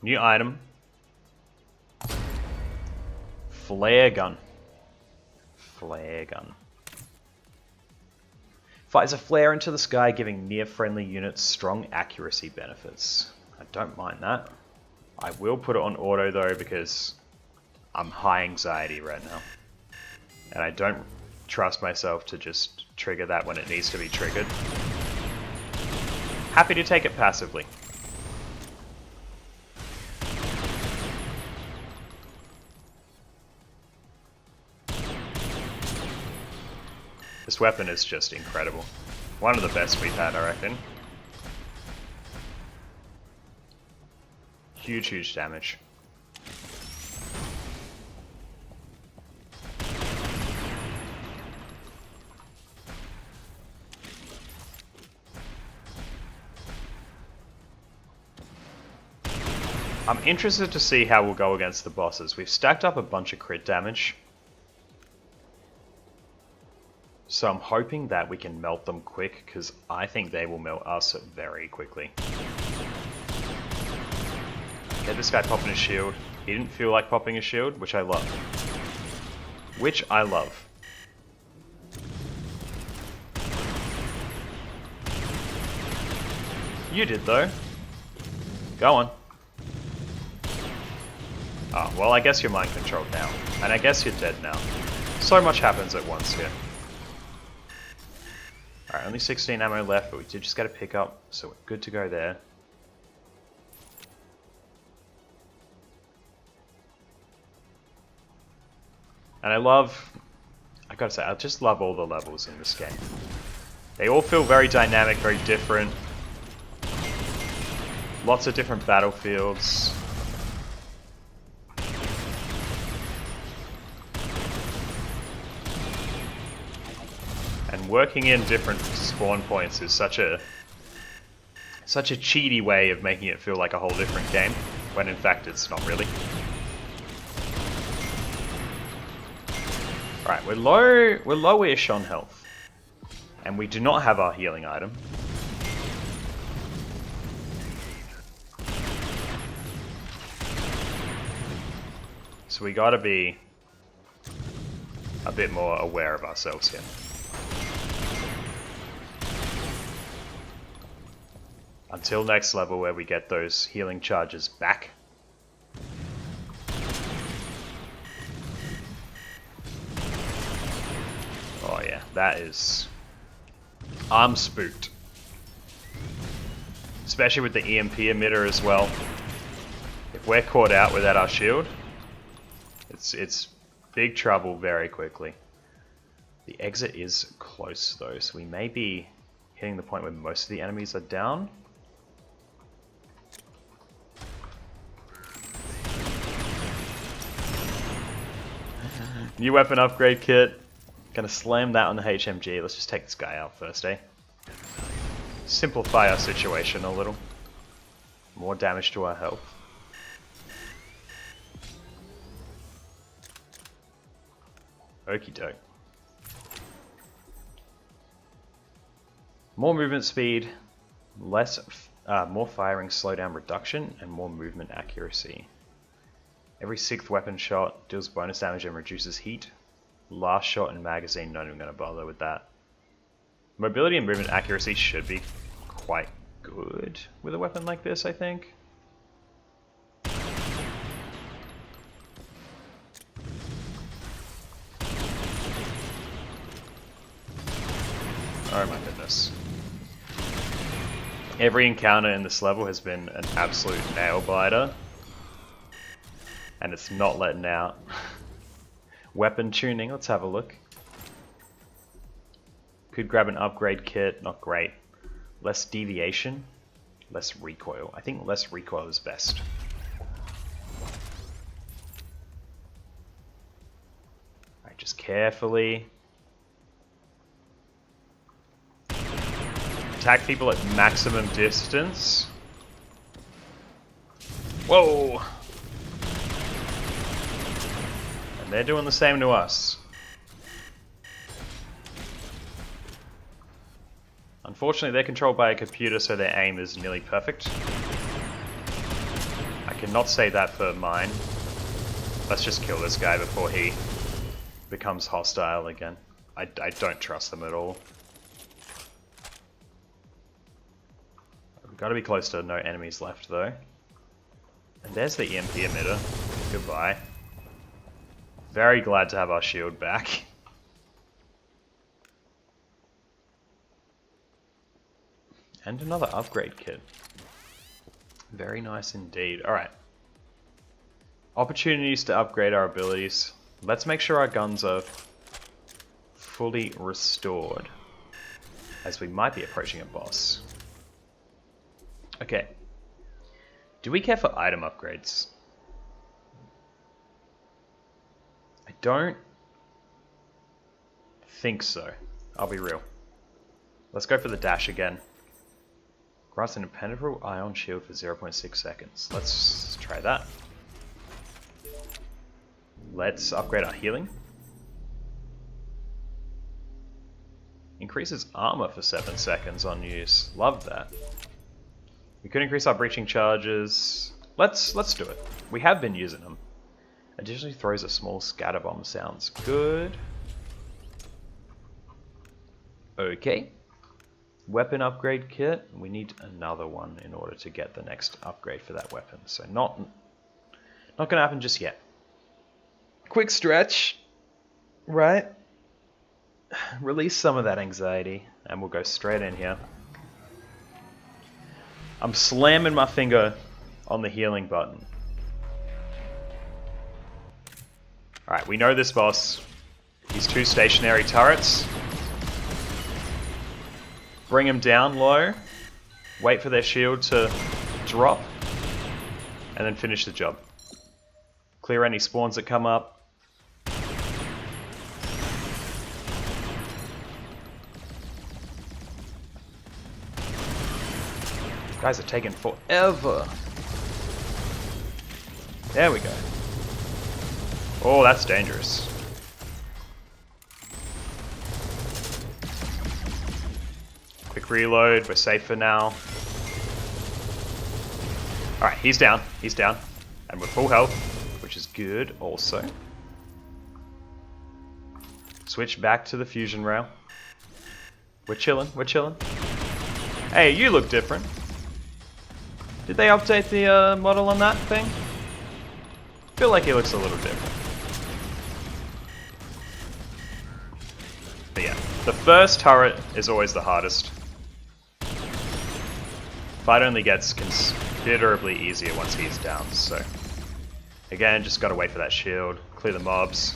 New item. Flare gun. Flare gun. Fires a flare into the sky, giving near-friendly units strong accuracy benefits. I don't mind that. I will put it on auto though because I'm high anxiety right now. And I don't trust myself to just trigger that when it needs to be triggered. Happy to take it passively. This weapon is just incredible. One of the best we've had, I reckon. Huge, huge damage. I'm interested to see how we'll go against the bosses. We've stacked up a bunch of crit damage. So I'm hoping that we can melt them quick, because I think they will melt us very quickly. Get this guy popping his shield. He didn't feel like popping his shield, which I love. Which I love. You did though. Go on. Oh, well I guess you're mind controlled now. And I guess you're dead now. So much happens at once here. Alright, only 16 ammo left, but we did just get a pickup, so we're good to go there. And I gotta say, I just love all the levels in this game. They all feel very dynamic, very different. Lots of different battlefields. And working in different spawn points is such a cheaty way of making it feel like a whole different game, when in fact it's not really. Alright, we're low-ish on health. And we do not have our healing item. So we gotta be a bit more aware of ourselves here. Until next level where we get those healing charges back. Oh yeah, that is... I'm spooked. Especially with the EMP emitter as well. If we're caught out without our shield, it's big trouble very quickly. The exit is close though, so we may be hitting the point where most of the enemies are down. New weapon upgrade kit. Gonna slam that on the HMG. Let's just take this guy out first, eh? Simplify our situation a little. More damage to our health. Okie doke. More movement speed, more firing slowdown reduction, and more movement accuracy. Every 6th weapon shot deals bonus damage and reduces heat. Last shot and magazine, not even going to bother with that. Mobility and movement accuracy should be quite good with a weapon like this, I think. Oh my goodness. Every encounter in this level has been an absolute nail biter. And it's not letting out. Weapon tuning, let's have a look. Could grab an upgrade kit, not great. Less deviation, less recoil. I think less recoil is best. Alright, just carefully. Attack people at maximum distance. Whoa! And they're doing the same to us. Unfortunately, they're controlled by a computer, so their aim is nearly perfect. I cannot say that for mine. Let's just kill this guy before he becomes hostile again. I don't trust them at all. We've got to be close to no enemies left, though. And there's the EMP emitter. Goodbye. Very glad to have our shield back. And another upgrade kit. Very nice indeed. Alright. Opportunities to upgrade our abilities. Let's make sure our guns are fully restored, as we might be approaching a boss. Okay. Do we care for item upgrades? I don't think so. I'll be real. Let's go for the dash again. Grants an impenetrable ion shield for 0.6 seconds. Let's try that. Let's upgrade our healing. Increases armor for 7 seconds on use. Love that. We could increase our breaching charges. Let's do it. We have been using them. Additionally throws a small scatter bomb. Sounds good. Okay. Weapon upgrade kit. We need another one in order to get the next upgrade for that weapon. So not gonna happen just yet. Quick stretch. Right. Release some of that anxiety and we'll go straight in here. I'm slamming my finger on the healing button. Alright, we know this boss. These 2 stationary turrets. Bring them down low. Wait for their shield to drop. And then finish the job. Clear any spawns that come up. Guys are taking forever. There we go. Oh, that's dangerous. Quick reload, we're safe for now. Alright, he's down. He's down. And we're full health, which is good also. Switch back to the fusion rail. We're chilling, we're chilling. Hey, you look different. Did they update the model on that thing? I feel like he looks a little different. But yeah, the first turret is always the hardest. Fight only gets considerably easier once he's down, so... Again, just gotta wait for that shield, clear the mobs.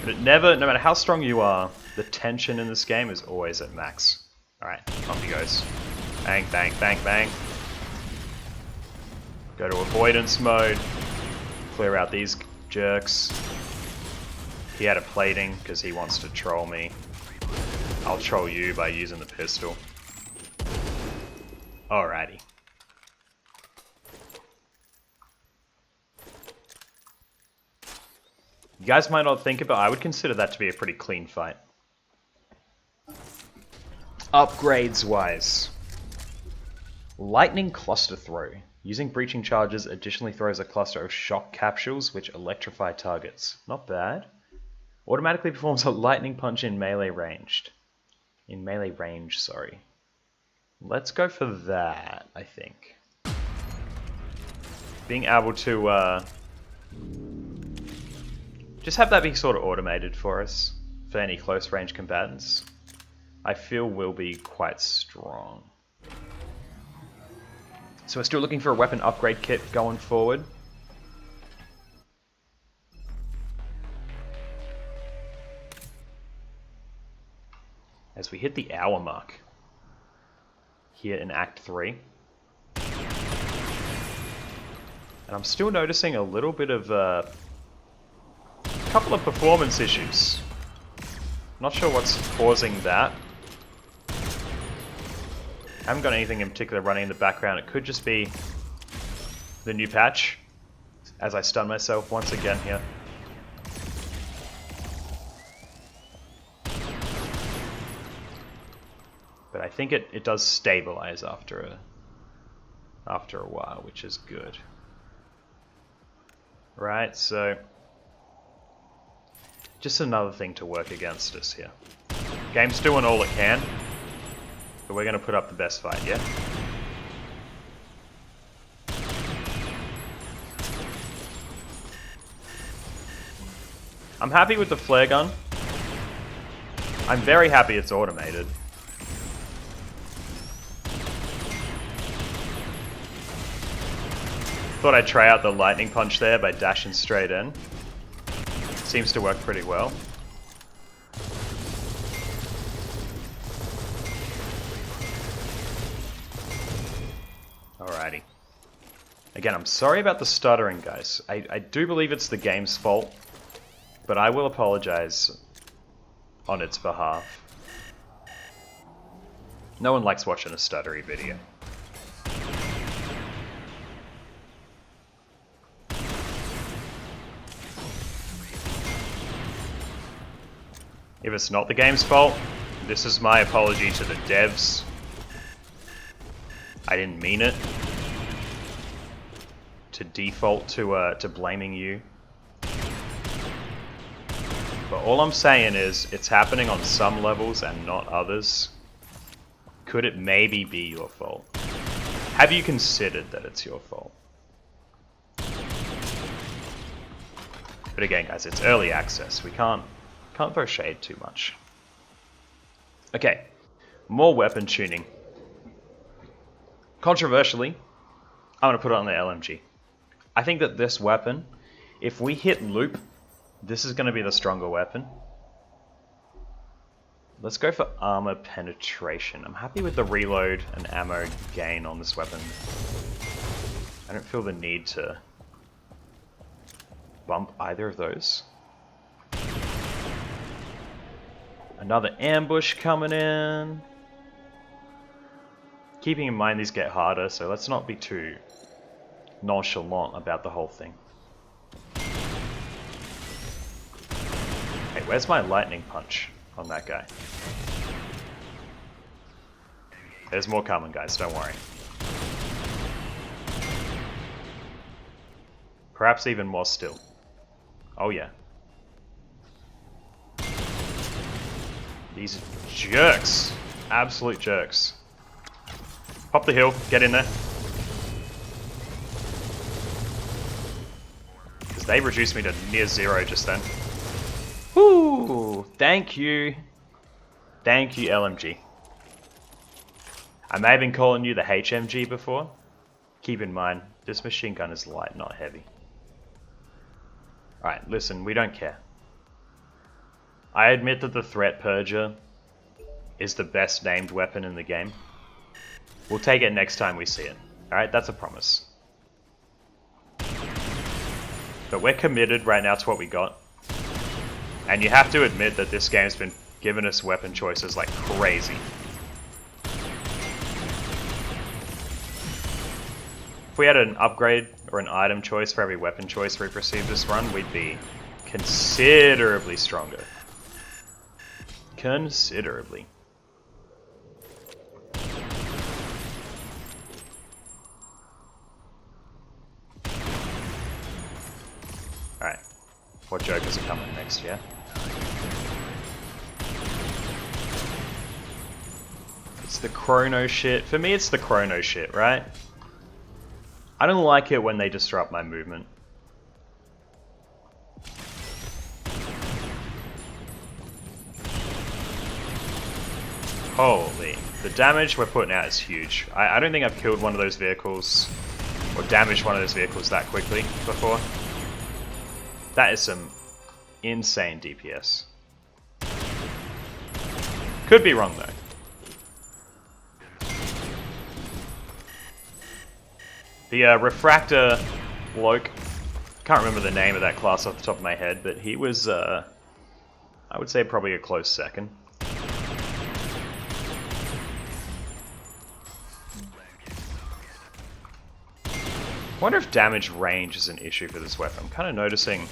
But it never, no matter how strong you are, the tension in this game is always at max. Alright, off he goes. Bang, bang, bang, bang. Go to avoidance mode. Clear out these jerks. He had a plating because he wants to troll me. I'll troll you by using the pistol. Alrighty. You guys might not think it, but I would consider that to be a pretty clean fight. Upgrades wise. Lightning cluster throw. Using breaching charges additionally throws a cluster of shock capsules which electrify targets. Not bad. Automatically performs a lightning punch in melee ranged. In melee range, sorry. Let's go for that, I think. Being able to just have that be sort of automated for us. for any close range combatants, I feel will be quite strong. So we're still looking for a weapon upgrade kit going forward. As we hit the hour mark here in Act 3. And I'm still noticing a little bit of a couple of performance issues. Not sure what's causing that. I haven't got anything in particular running in the background. It could just be the new patch, as I stun myself once again here. But I think it does stabilize after a while, which is good. Right, so just another thing to work against us here. Game's doing all it can, but we're going to put up the best fight, yeah? I'm happy with the flare gun. I'm very happy it's automated. Thought I'd try out the lightning punch there by dashing straight in. Seems to work pretty well. Alrighty. Again, I'm sorry about the stuttering, guys. I do believe it's the game's fault, but I will apologize on its behalf. No one likes watching a stuttery video. If it's not the game's fault, this is my apology to the devs. I didn't mean it to default to blaming you. But all I'm saying is, it's happening on some levels and not others. Could it maybe be your fault? Have you considered that it's your fault? But again, guys, it's early access. We can't throw shade too much. Okay, more weapon tuning. Controversially, I'm going to put it on the LMG. I think that this weapon, if we hit loop, this is going to be the stronger weapon. Let's go for armor penetration. I'm happy with the reload and ammo gain on this weapon. I don't feel the need to bump either of those. Another ambush coming in. Keeping in mind these get harder, so let's not be too nonchalant about the whole thing. Hey, where's my lightning punch on that guy? There's more coming, guys, don't worry. Perhaps even more still. Oh yeah. These jerks. Absolute jerks. Pop the hill, get in there. Because they reduced me to near zero just then. Woo! Thank you. Thank you, LMG. I may have been calling you the HMG before. Keep in mind, this machine gun is light, not heavy. Alright, listen, we don't care. I admit that the Threat Purger is the best named weapon in the game. We'll take it next time we see it. Alright, that's a promise. But we're committed right now to what we got. And you have to admit that this game's been giving us weapon choices like crazy. If we had an upgrade or an item choice for every weapon choice we've received this run, we'd be considerably stronger. Considerably. Alright. What jokers are coming next, yeah? It's the chrono shit. For me, it's the chrono shit, right? I don't like it when they disrupt my movement. Holy, the damage we're putting out is huge. I don't think I've killed one of those vehicles or damaged one of those vehicles that quickly before. That is some insane DPS. Could be wrong though. The Refractor bloke, can't remember the name of that class off the top of my head, but he was, I would say probably a close second. I wonder if damage range is an issue for this weapon. I'm kind of noticing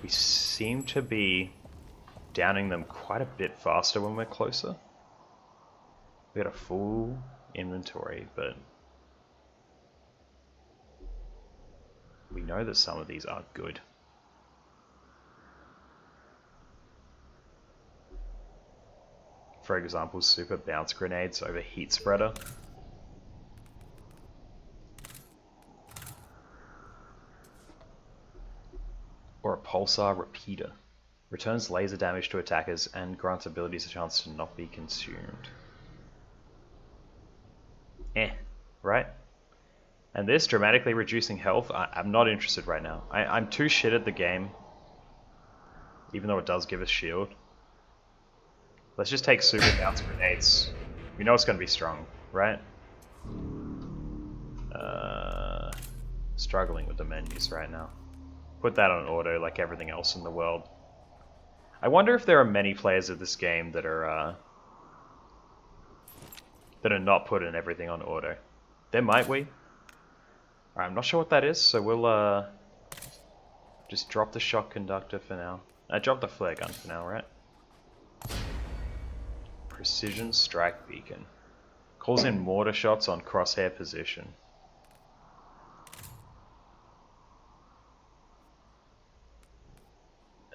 we seem to be downing them quite a bit faster when we're closer. We got a full inventory, but we know that some of these are good. For example, super bounce grenades over heat spreader. Or a pulsar repeater. Returns laser damage to attackers and grants abilities a chance to not be consumed. Right? And this, dramatically reducing health, I'm not interested right now. I'm too shit at the game. Even though it does give us shield. Let's just take super bounce grenades. We know it's going to be strong, right? Struggling with the menus right now. Put that on auto like everything else in the world. I wonder if there are many players of this game that are not putting everything on auto. There might be. Alright, I'm not sure what that is, so we'll just drop the shock conductor for now. Drop the flare gun for now, right? Precision strike beacon. Calls in mortar shots on crosshair position.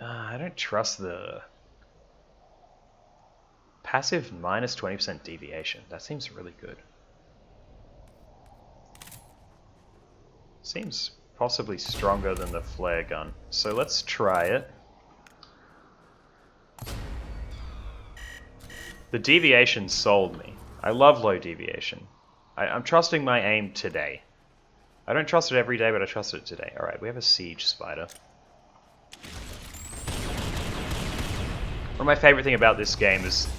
I don't trust the passive minus 20% deviation. That seems really good. Seems possibly stronger than the flare gun. So let's try it. The deviation sold me. I love low deviation. I'm trusting my aim today. I don't trust it every day, but I trust it today. Alright, we have a siege spider. One of my favorite thing about this game is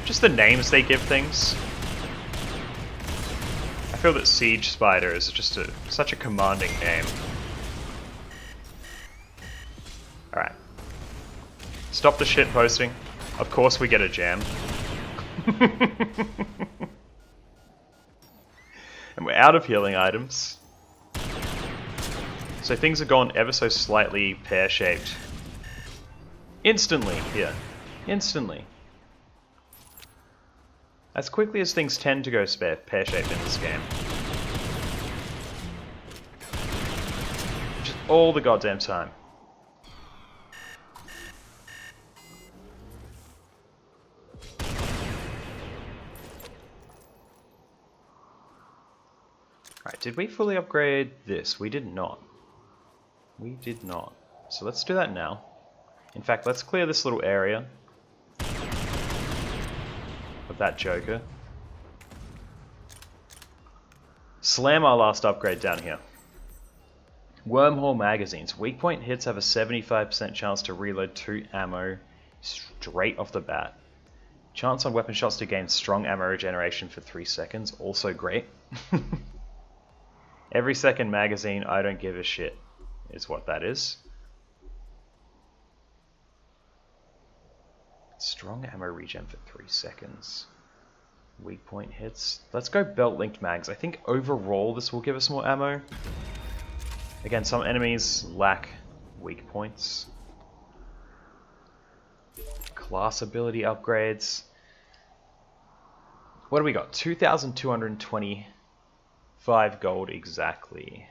just the names they give things. I feel that Siege Spider is just such a commanding name. Alright. Stop the shit posting. Of course we get a jam. And we're out of healing items. So things have gone ever so slightly pear-shaped. Instantly, here. Instantly. As quickly as things tend to go pear-shaped in this game. Just all the goddamn time. Alright, did we fully upgrade this? We did not. We did not. So let's do that now. In fact, let's clear this little area of that Joker. Slam our last upgrade down here. Wormhole magazines. Weak point hits have a 75% chance to reload 2 ammo straight off the bat. Chance on weapon shots to gain strong ammo regeneration for 3 seconds. Also great. Every second magazine, I don't give a shit, is what that is. Strong ammo regen for 3 seconds. Weak point hits. Let's go belt linked mags. I think overall this will give us more ammo. Again, some enemies lack weak points. Class ability upgrades. What do we got? 2,225 gold exactly.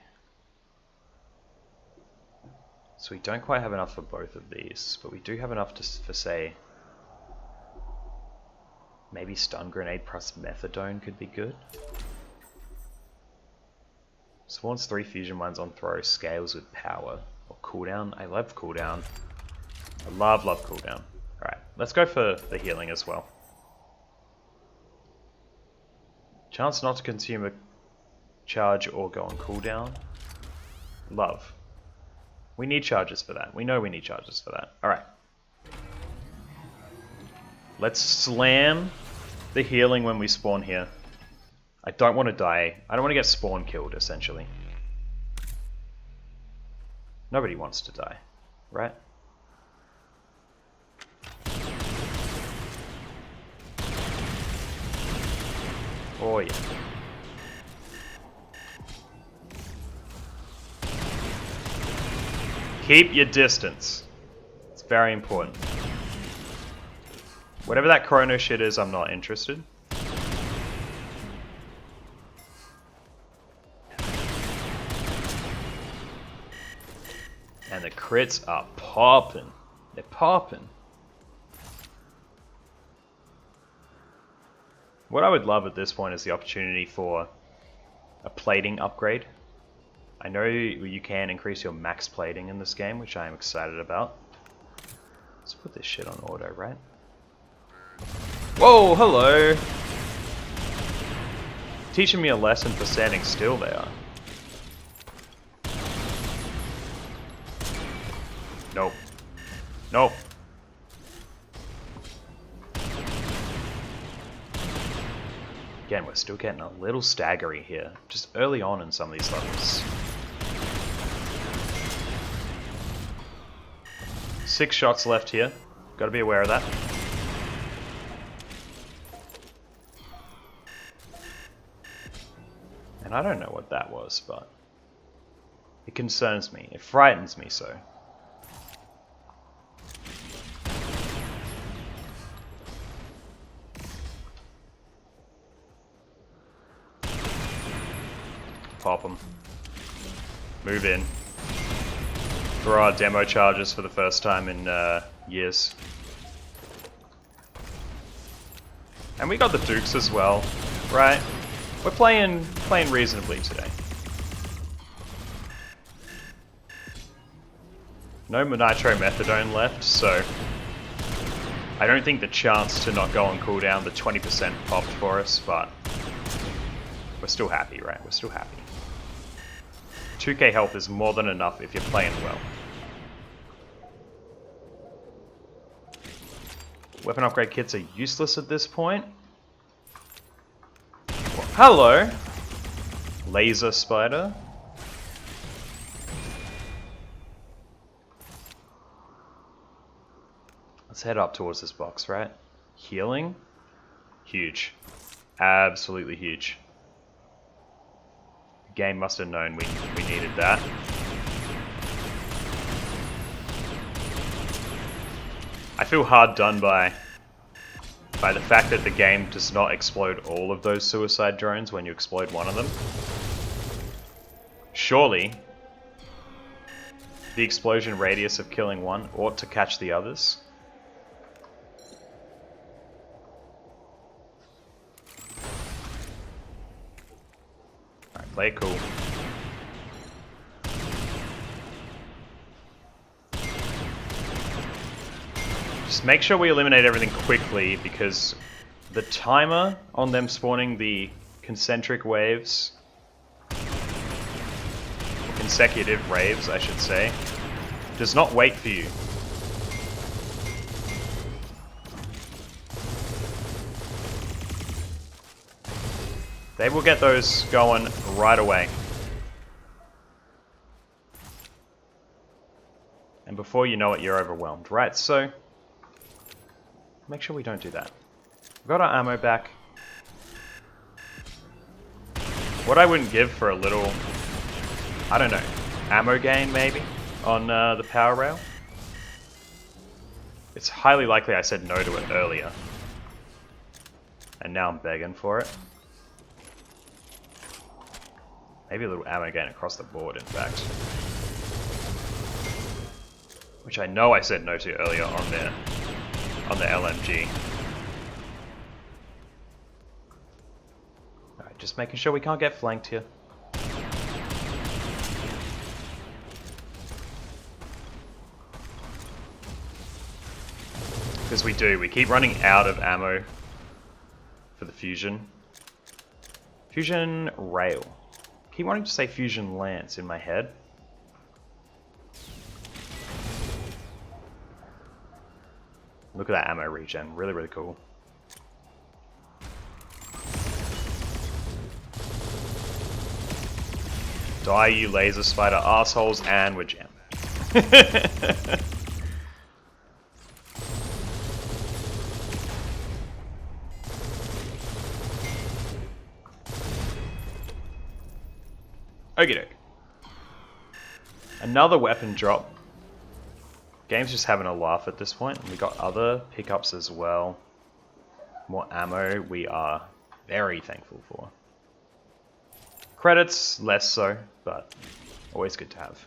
So we don't quite have enough for both of these, but we do have enough for, say, maybe stun grenade plus methadone could be good. Spawns 3 fusion mines on throw, scales with power. Or cooldown. I love cooldown. I love cooldown. Alright, let's go for the healing as well. Chance not to consume a charge or go on cooldown. Love. We need charges for that. We know we need charges for that. Alright. Let's slam the healing when we spawn here. I don't want to die. I don't want to get spawn killed, essentially. Nobody wants to die, right? Oh yeah. Keep your distance. It's very important. Whatever that chrono shit is, I'm not interested. And the crits are popping. They're popping. What I would love at this point is the opportunity for a plating upgrade. I know you can increase your max plating in this game, which I am excited about. Let's put this shit on auto, right? Whoa, hello! Teaching me a lesson for standing still, they are. Nope. Nope. Again, we're still getting a little staggery here, just early on in some of these levels. 6 shots left here. Gotta be aware of that. And I don't know what that was, but it concerns me. It frightens me so. Pop them. Move in. Throw our demo charges for the first time in years. And we got the Dukes as well, right? We're playing reasonably today. No Nitro Methadone left, so I don't think the chance to not go on cooldown, the 20% popped for us, but we're still happy, right? We're still happy. 2k health is more than enough if you're playing well. Weapon upgrade kits are useless at this point. Well, hello! Laser spider. Let's head up towards this box, right? Healing? Huge. Absolutely huge. The game must have known we needed that. I feel hard done by the fact that the game does not explode all of those suicide drones when you explode one of them. Surely, the explosion radius of killing one ought to catch the others. Alright, play it cool. Just make sure we eliminate everything quickly, because the timer on them spawning the concentric waves, or consecutive waves I should say, does not wait for you. They will get those going right away. And before you know it, you're overwhelmed. Right, so make sure we don't do that. We've got our ammo back. What I wouldn't give for a little, I don't know, ammo gain maybe on the power rail. It's highly likely I said no to it earlier. And now I'm begging for it. Maybe a little ammo gain across the board, in fact. Which I know I said no to earlier on the LMG. Alright, just making sure we can't get flanked here. Because we do, we keep running out of ammo for the fusion. Fusion Rail. Keep wanting to say Fusion Lance in my head. Look at that ammo regen. Really, really cool. Die, you laser spider assholes, and we're jammed. Okie doke. Another weapon drop. Game's just having a laugh at this point. We got other pickups as well. More ammo we are very thankful for. Credits, less so, but always good to have.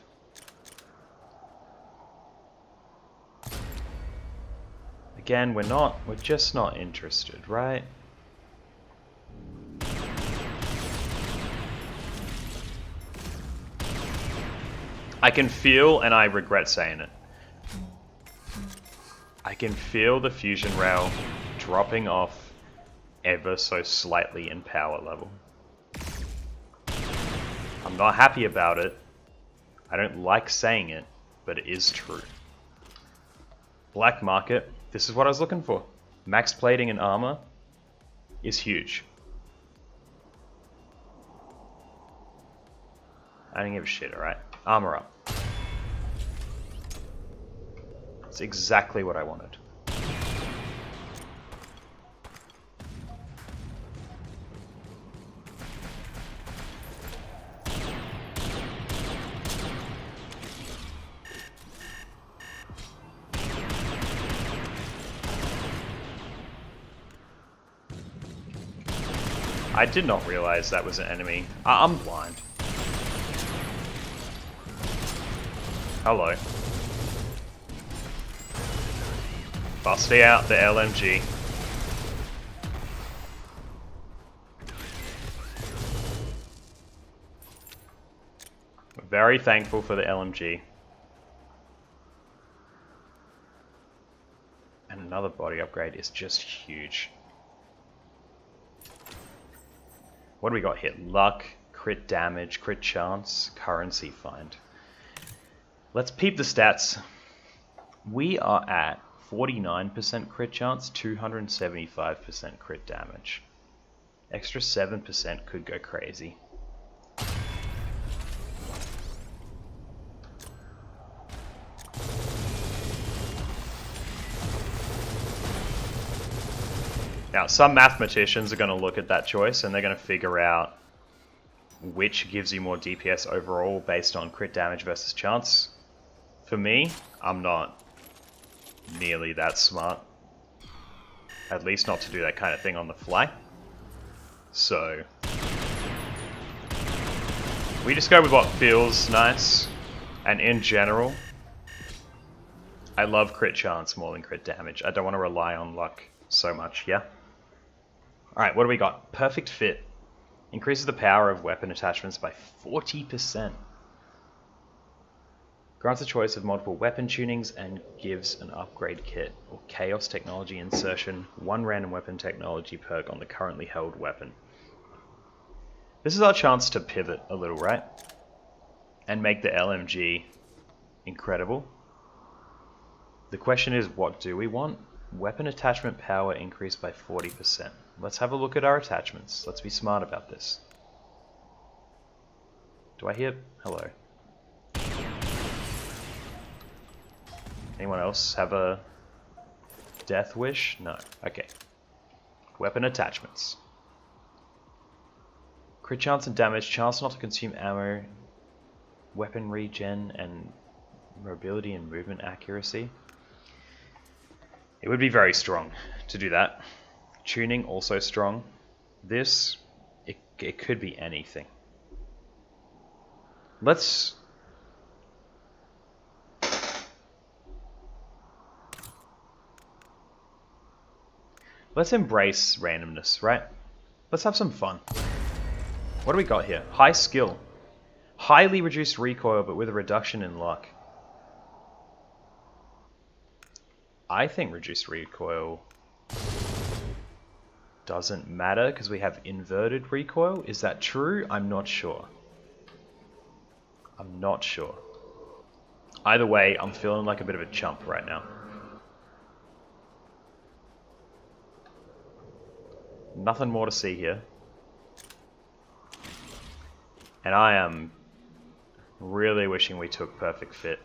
Again, we're just not interested, right? I can feel, and I regret saying it, I can feel the fusion rail dropping off ever so slightly in power level. I'm not happy about it. I don't like saying it, but it is true. Black market, this is what I was looking for. Max plating and armor is huge. I don't give a shit, alright? Armor up. It's exactly what I wanted. I did not realize that was an enemy. I'm blind. Hello. Busting out the LMG. We're very thankful for the LMG. And another body upgrade is just huge. What do we got here? Luck, crit damage, crit chance, currency find. Let's peep the stats. We are at 49% crit chance, 275% crit damage. Extra 7% could go crazy. Now, some mathematicians are going to look at that choice and they're going to figure out which gives you more DPS overall based on crit damage versus chance. For me, I'm not nearly that smart. At least not to do that kind of thing on the fly. So we just go with what feels nice. And in general, I love crit chance more than crit damage. I don't want to rely on luck so much, yeah? Alright, what do we got? Perfect fit. Increases the power of weapon attachments by 40%. Grants a choice of multiple weapon tunings and gives an upgrade kit or chaos technology insertion, one random weapon technology perk on the currently held weapon. This is our chance to pivot a little, right? And make the LMG incredible. The question is, what do we want? Weapon attachment power increased by 40%. Let's have a look at our attachments. Let's be smart about this. Do I hear... Hello. Anyone else have a death wish? No. Okay. Weapon attachments. Crit chance and damage, chance not to consume ammo, weapon regen, and mobility and movement accuracy. It would be very strong to do that. Tuning also strong. This, it could be anything. Let's embrace randomness, right? Let's have some fun. What do we got here? High skill. Highly reduced recoil, but with a reduction in luck. I think reduced recoil doesn't matter because we have inverted recoil. Is that true? I'm not sure. I'm not sure. Either way, I'm feeling like a bit of a chump right now. Nothing more to see here. And I am really wishing we took perfect fit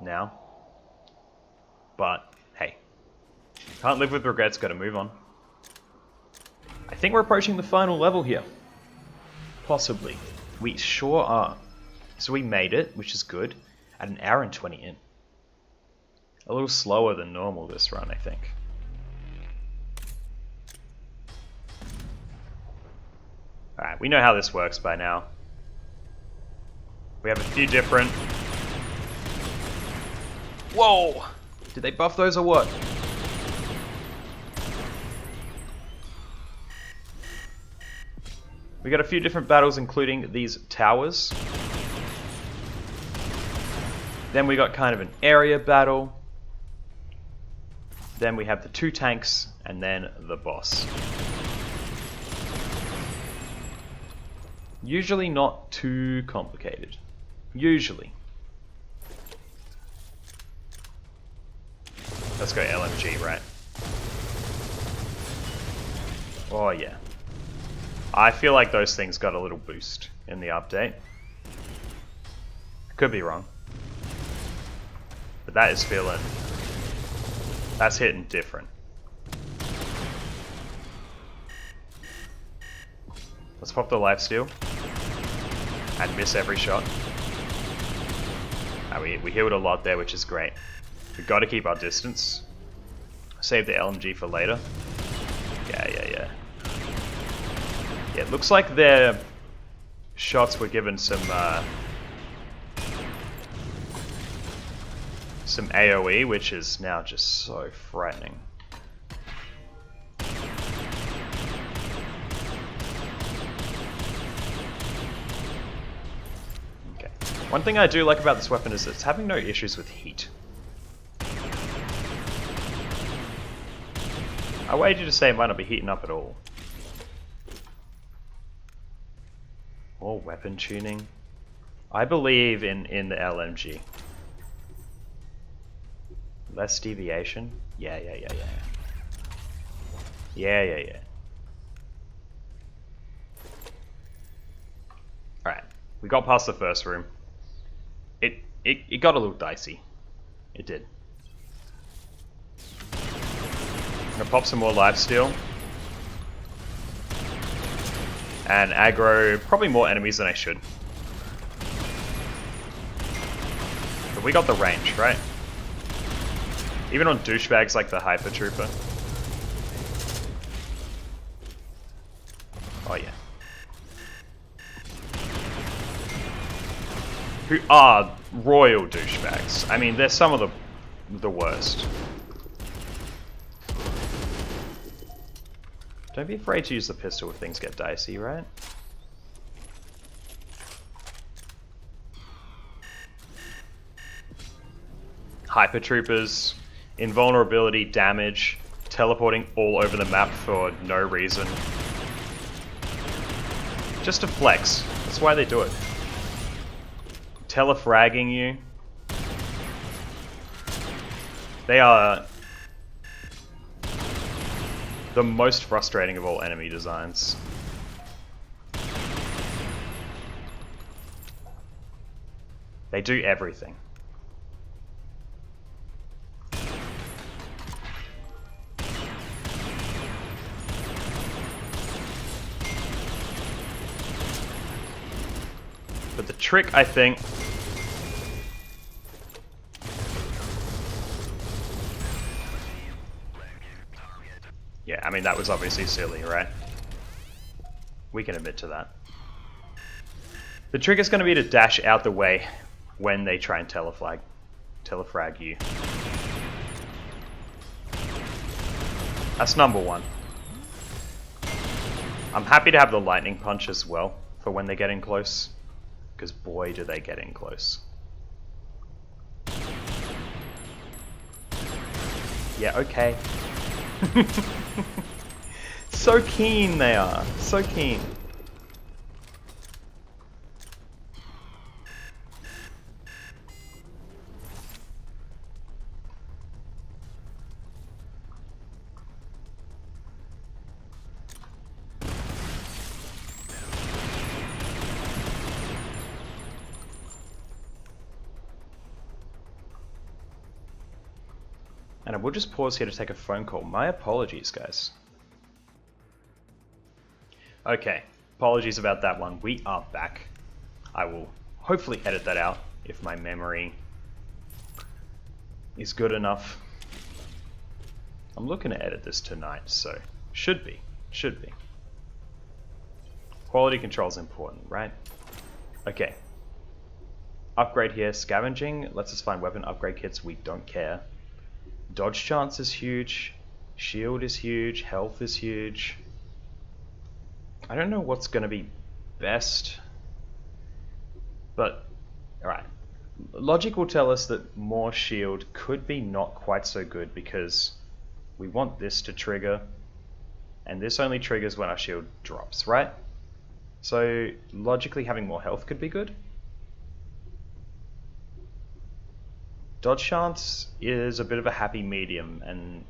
now. But, hey. Can't live with regrets, gotta move on. I think we're approaching the final level here. Possibly. We sure are. So we made it, which is good, at 1 hour and 20 in. A little slower than normal this run, I think. Alright, we know how this works by now. We have a few different... Whoa! Did they buff those or what? We got a few different battles, including these towers. Then we got kind of an area battle. Then we have the 2 tanks, and then the boss. Usually not too complicated. Usually. Let's go LMG, right? Oh yeah. I feel like those things got a little boost in the update. Could be wrong. But that is feeling... That's hitting different. Let's pop the lifesteal. And miss every shot. We healed a lot there, which is great. We've got to keep our distance. Save the LMG for later. Yeah, it looks like their shots were given some AoE, which is now just so frightening. Okay. One thing I do like about this weapon is it's having no issues with heat. I wager to say it might not be heating up at all. More weapon tuning. I believe in the LMG. Less deviation? Yeah. Alright, we got past the first room. It got a little dicey. It did. I'm gonna pop some more lifesteal. And aggro probably more enemies than I should. But we got the range, right? Even on douchebags like the Hyper Trooper. Oh yeah. Who are royal douchebags. I mean, they're some of the worst. Don't be afraid to use the pistol if things get dicey, right? Hyper Troopers, invulnerability, damage, teleporting all over the map for no reason. Just to flex. That's why they do it. Telefragging you. They are the most frustrating of all enemy designs. They do everything. But the trick, I think, yeah, I mean, that was obviously silly, right? We can admit to that. The trick is going to be to dash out the way when they try and telefrag you. That's number one. I'm happy to have the lightning punch as well for when they get in close, because boy do they get in close. Yeah, okay. So keen they are. So keen. And I will just pause here to take a phone call. My apologies, guys. Okay, apologies about that one. We are back. I will hopefully edit that out if my memory is good enough. I'm looking to edit this tonight, so should be. Quality control is important, right? Okay. Upgrade here, scavenging. Lets us find weapon upgrade kits. We don't care. Dodge chance is huge. Shield is huge. Health is huge. I don't know what's going to be best, but alright. Logic will tell us that more shield could be not quite so good because we want this to trigger, and this only triggers when our shield drops, right? So logically having more health could be good. Dodge chance is a bit of a happy medium, and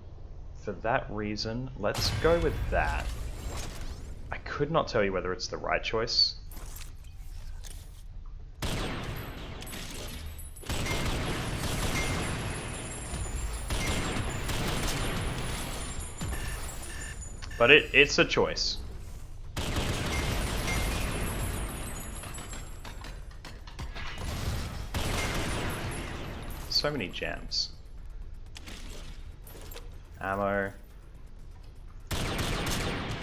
for that reason, let's go with that. I could not tell you whether it's the right choice. But it's a choice. So many gems. Ammo.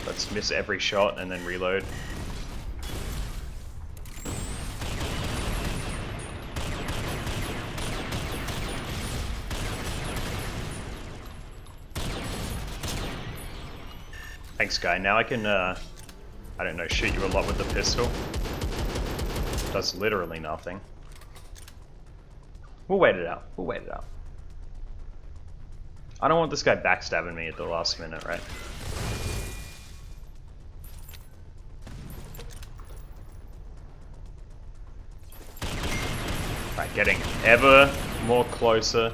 Let's miss every shot and then reload. Thanks, guy. Now I can, I don't know, shoot you a lot with the pistol. Does literally nothing. We'll wait it out. I don't want this guy backstabbing me at the last minute, right? Right, getting ever more closer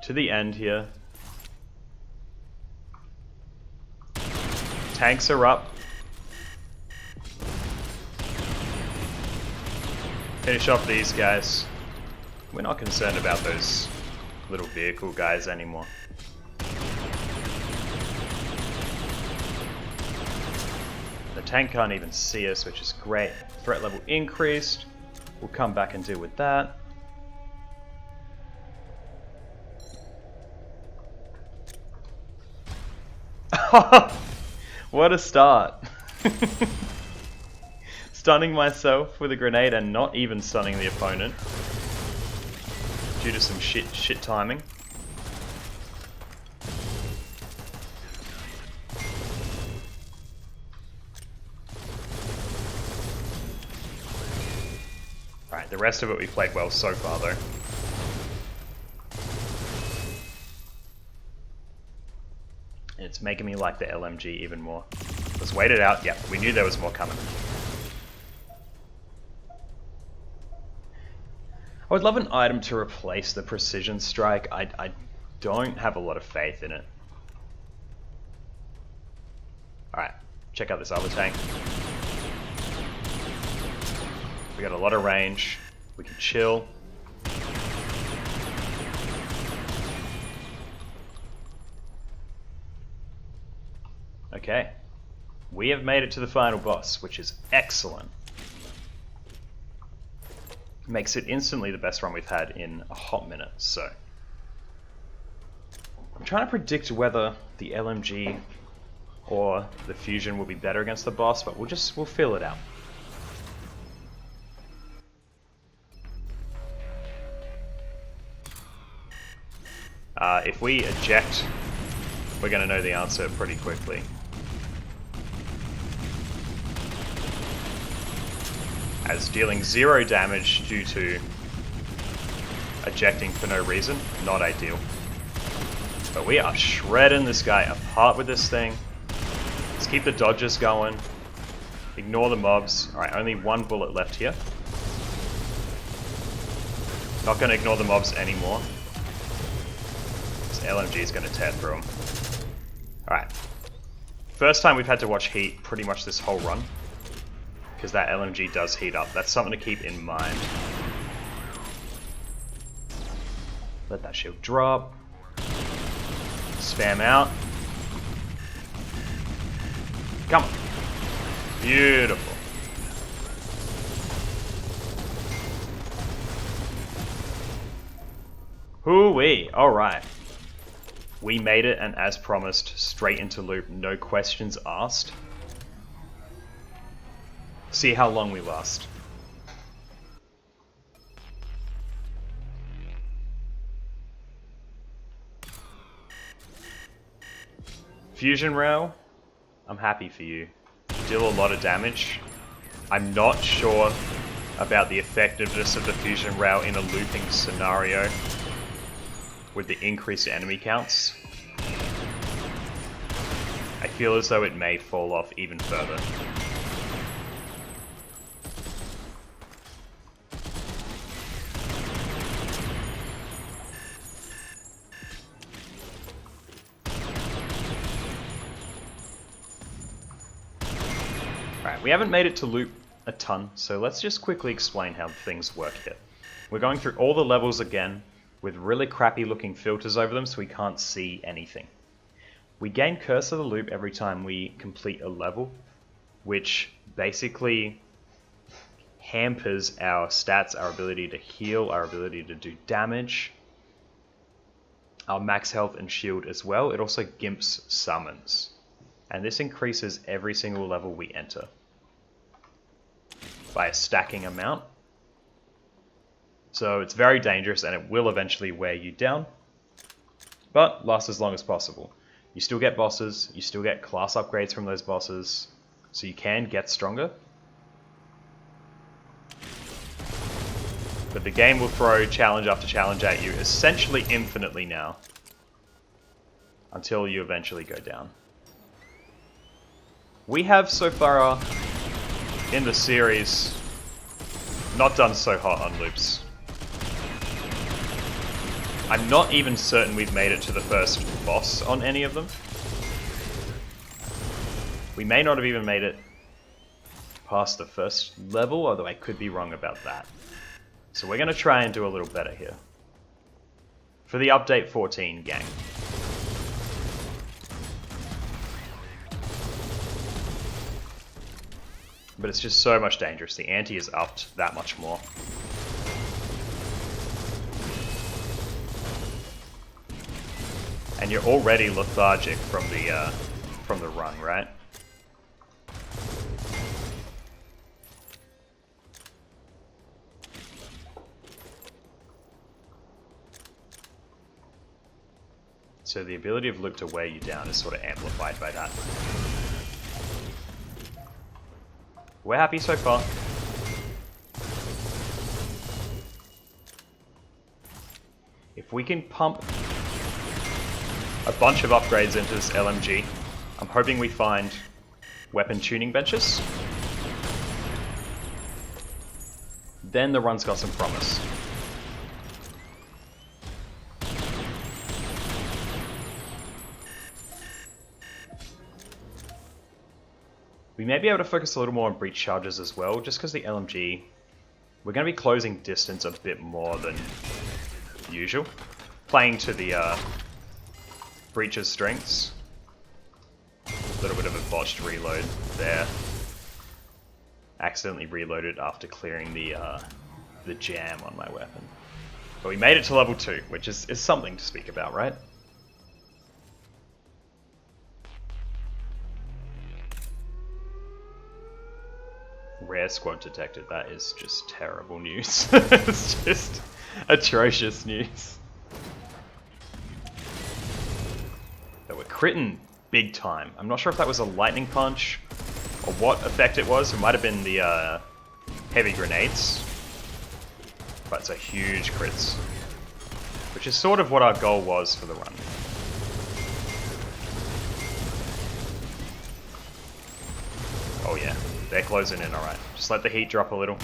to the end here. Tanks are up. Finish off these guys. We're not concerned about those little vehicle guys anymore. The tank can't even see us, which is great. Threat level increased. We'll come back and deal with that. What a start. Stunning myself with a grenade and not even stunning the opponent. Due to some shit timing. Alright, the rest of it we played well so far though. And it's making me like the LMG even more. Let's wait it out. Yeah, we knew there was more coming. I would love an item to replace the precision strike. I don't have a lot of faith in it. Alright, check out this other tank. We got a lot of range. We can chill. Okay. We have made it to the final boss, which is excellent. Makes it instantly the best run we've had in a hot minute, so. I'm trying to predict whether the LMG or the fusion will be better against the boss, but we'll feel it out. If we eject, we're going to know the answer pretty quickly. As dealing 0 damage due to ejecting for no reason, not ideal. But we are shredding this guy apart with this thing. Just keep the dodges going. Ignore the mobs. Alright, only one bullet left here. Not going to ignore the mobs anymore. This LMG is going to tear through them. Alright. First time we've had to watch heat pretty much this whole run. Because that LMG does heat up. That's something to keep in mind. Let that shield drop. Spam out. Come on. Beautiful. Hoo-wee. Alright. We made it, and as promised, straight into loop, no questions asked. See how long we last. Fusion Rail, I'm happy for you. You deal a lot of damage. I'm not sure about the effectiveness of the Fusion Rail in a looping scenario with the increased enemy counts. I feel as though it may fall off even further. Alright, we haven't made it to loop a ton, so let's just quickly explain how things work here. We're going through all the levels again, with really crappy looking filters over them so we can't see anything. We gain Curse of the Loop every time we complete a level, which basically hampers our stats, our ability to heal, our ability to do damage, our max health and shield as well. It also gimps summons, and this increases every single level we enter by a stacking amount. So it's very dangerous and it will eventually wear you down, but lasts as long as possible. You still get bosses, you still get class upgrades from those bosses, so you can get stronger. But the game will throw challenge after challenge at you, essentially infinitely now, until you eventually go down. We have so far in the series not done so hot on loops. I'm not even certain we've made it to the first boss on any of them. We may not have even made it past the first level, although I could be wrong about that. So we're going to try and do a little better here. For the update 14, gang. But it's just so much dangerous. The ante is upped that much more. And you're already lethargic from the run, right? So the ability of loop to wear you down is sort of amplified by that. We're happy so far. If we can pump a bunch of upgrades into this LMG, I'm hoping we find weapon tuning benches. Then the run's got some promise. We may be able to focus a little more on breach charges as well, just because the LMG, we're going to be closing distance a bit more than usual. Playing to the breach's strengths. A little bit of a botched reload there. Accidentally reloaded after clearing the jam on my weapon. But we made it to level 2, which is something to speak about, right? Rare squad detected. That is just terrible news. It's just atrocious news. But we're critting big time. I'm not sure if that was a lightning punch or what effect it was. It might have been the heavy grenades. But it's a huge crits. Which is sort of what our goal was for the run. yeah, they're closing in, alright. Just let the heat drop a little.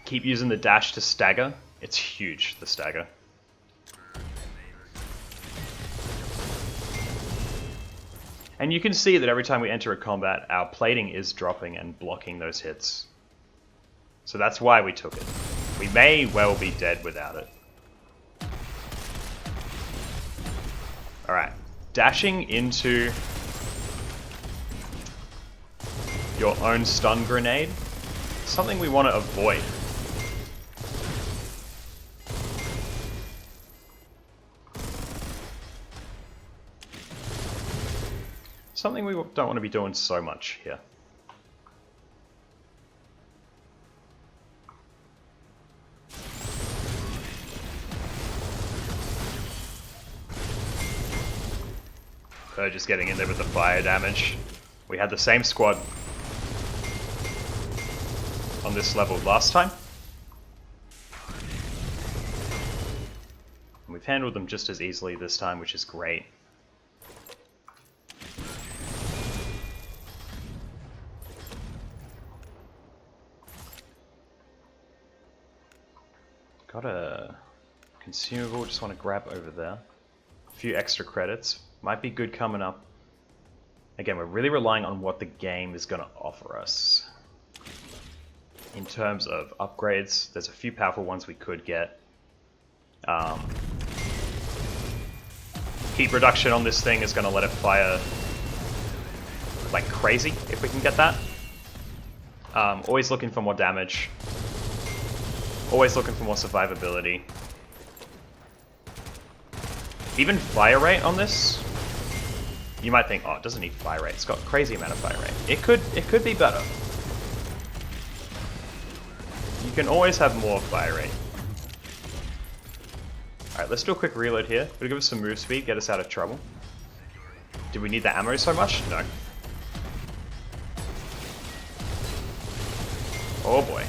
Keep using the dash to stagger. It's huge, the stagger. And you can see that every time we enter a combat, our plating is dropping and blocking those hits. So that's why we took it. We may well be dead without it. Alright, dashing into your own stun grenade, something we want to avoid. Something we don't want to be doing so much here. So just getting in there with the fire damage. We had the same squad on this level last time. And we've handled them just as easily this time, which is great. Got a consumable, just want to grab over there. A few extra credits. Might be good coming up. Again, we're really relying on what the game is going to offer us. In terms of upgrades, there's a few powerful ones we could get. Heat reduction on this thing is going to let it fire like crazy, if we can get that. Always looking for more damage. Always looking for more survivability. Even fire rate on this, you might think, oh, it doesn't need fire rate. It's got a crazy amount of fire rate. It could be better. You can always have more fire rate. Alright, let's do a quick reload here. It'll give us some move speed, get us out of trouble. Did we need the ammo so much? No. Oh boy.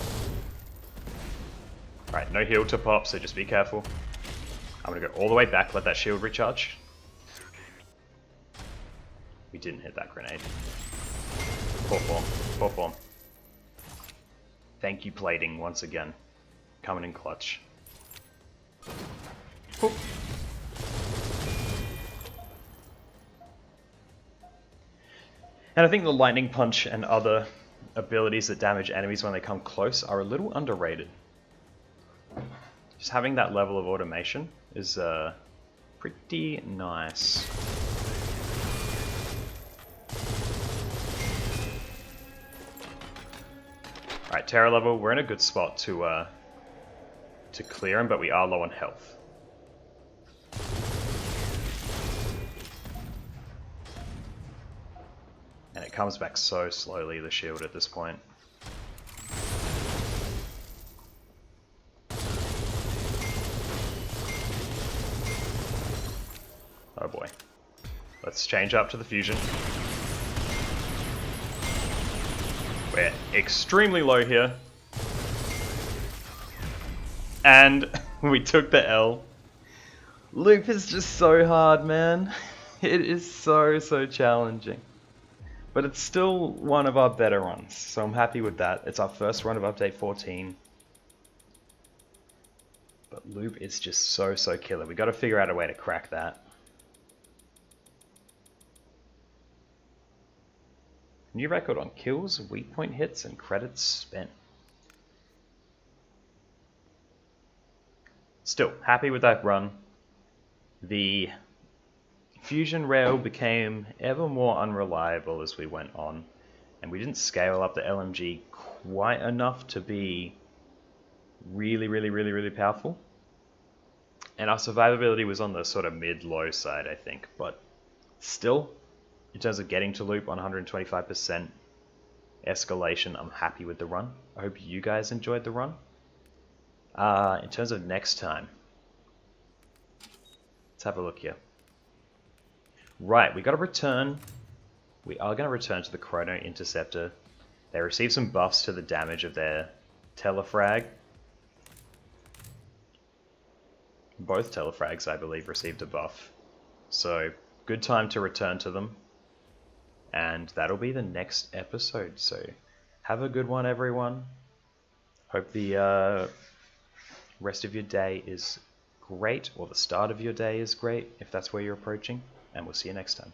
Alright, no heal to pop, so just be careful. I'm gonna go all the way back, let that shield recharge. We didn't hit that grenade. Poor form. Poor form. Thank you, plating, once again. Coming in clutch. Oop. And I think the lightning punch and other abilities that damage enemies when they come close are a little underrated. Just having that level of automation is pretty nice. Alright, Terror level, we're in a good spot to clear him, but we are low on health. And it comes back so slowly, the shield at this point. Oh boy. Let's change up to the fusion. We're extremely low here. And we took the L. Loop is just so hard, man. It is so challenging. But it's still one of our better runs, so I'm happy with that. It's our first run of update 14. But Loop is just so killer. We got to figure out a way to crack that. New record on kills, weak point hits, and credits spent. Still, happy with that run. The fusion rail became ever more unreliable as we went on, and we didn't scale up the LMG quite enough to be really powerful. And our survivability was on the sort of mid-low side, I think, but still, in terms of getting to loop on 125% escalation, I'm happy with the run. I hope you guys enjoyed the run. In terms of next time, let's have a look here. Right, we got to return. We are going to return to the Chrono Interceptor. They receive some buffs to the damage of their Telefrag. both telefrags, I believe, received a buff. So, good time to return to them. And that'll be the next episode. So, have a good one, everyone. Hope the rest of your day is great, or the start of your day is great, if that's where you're approaching. And we'll see you next time.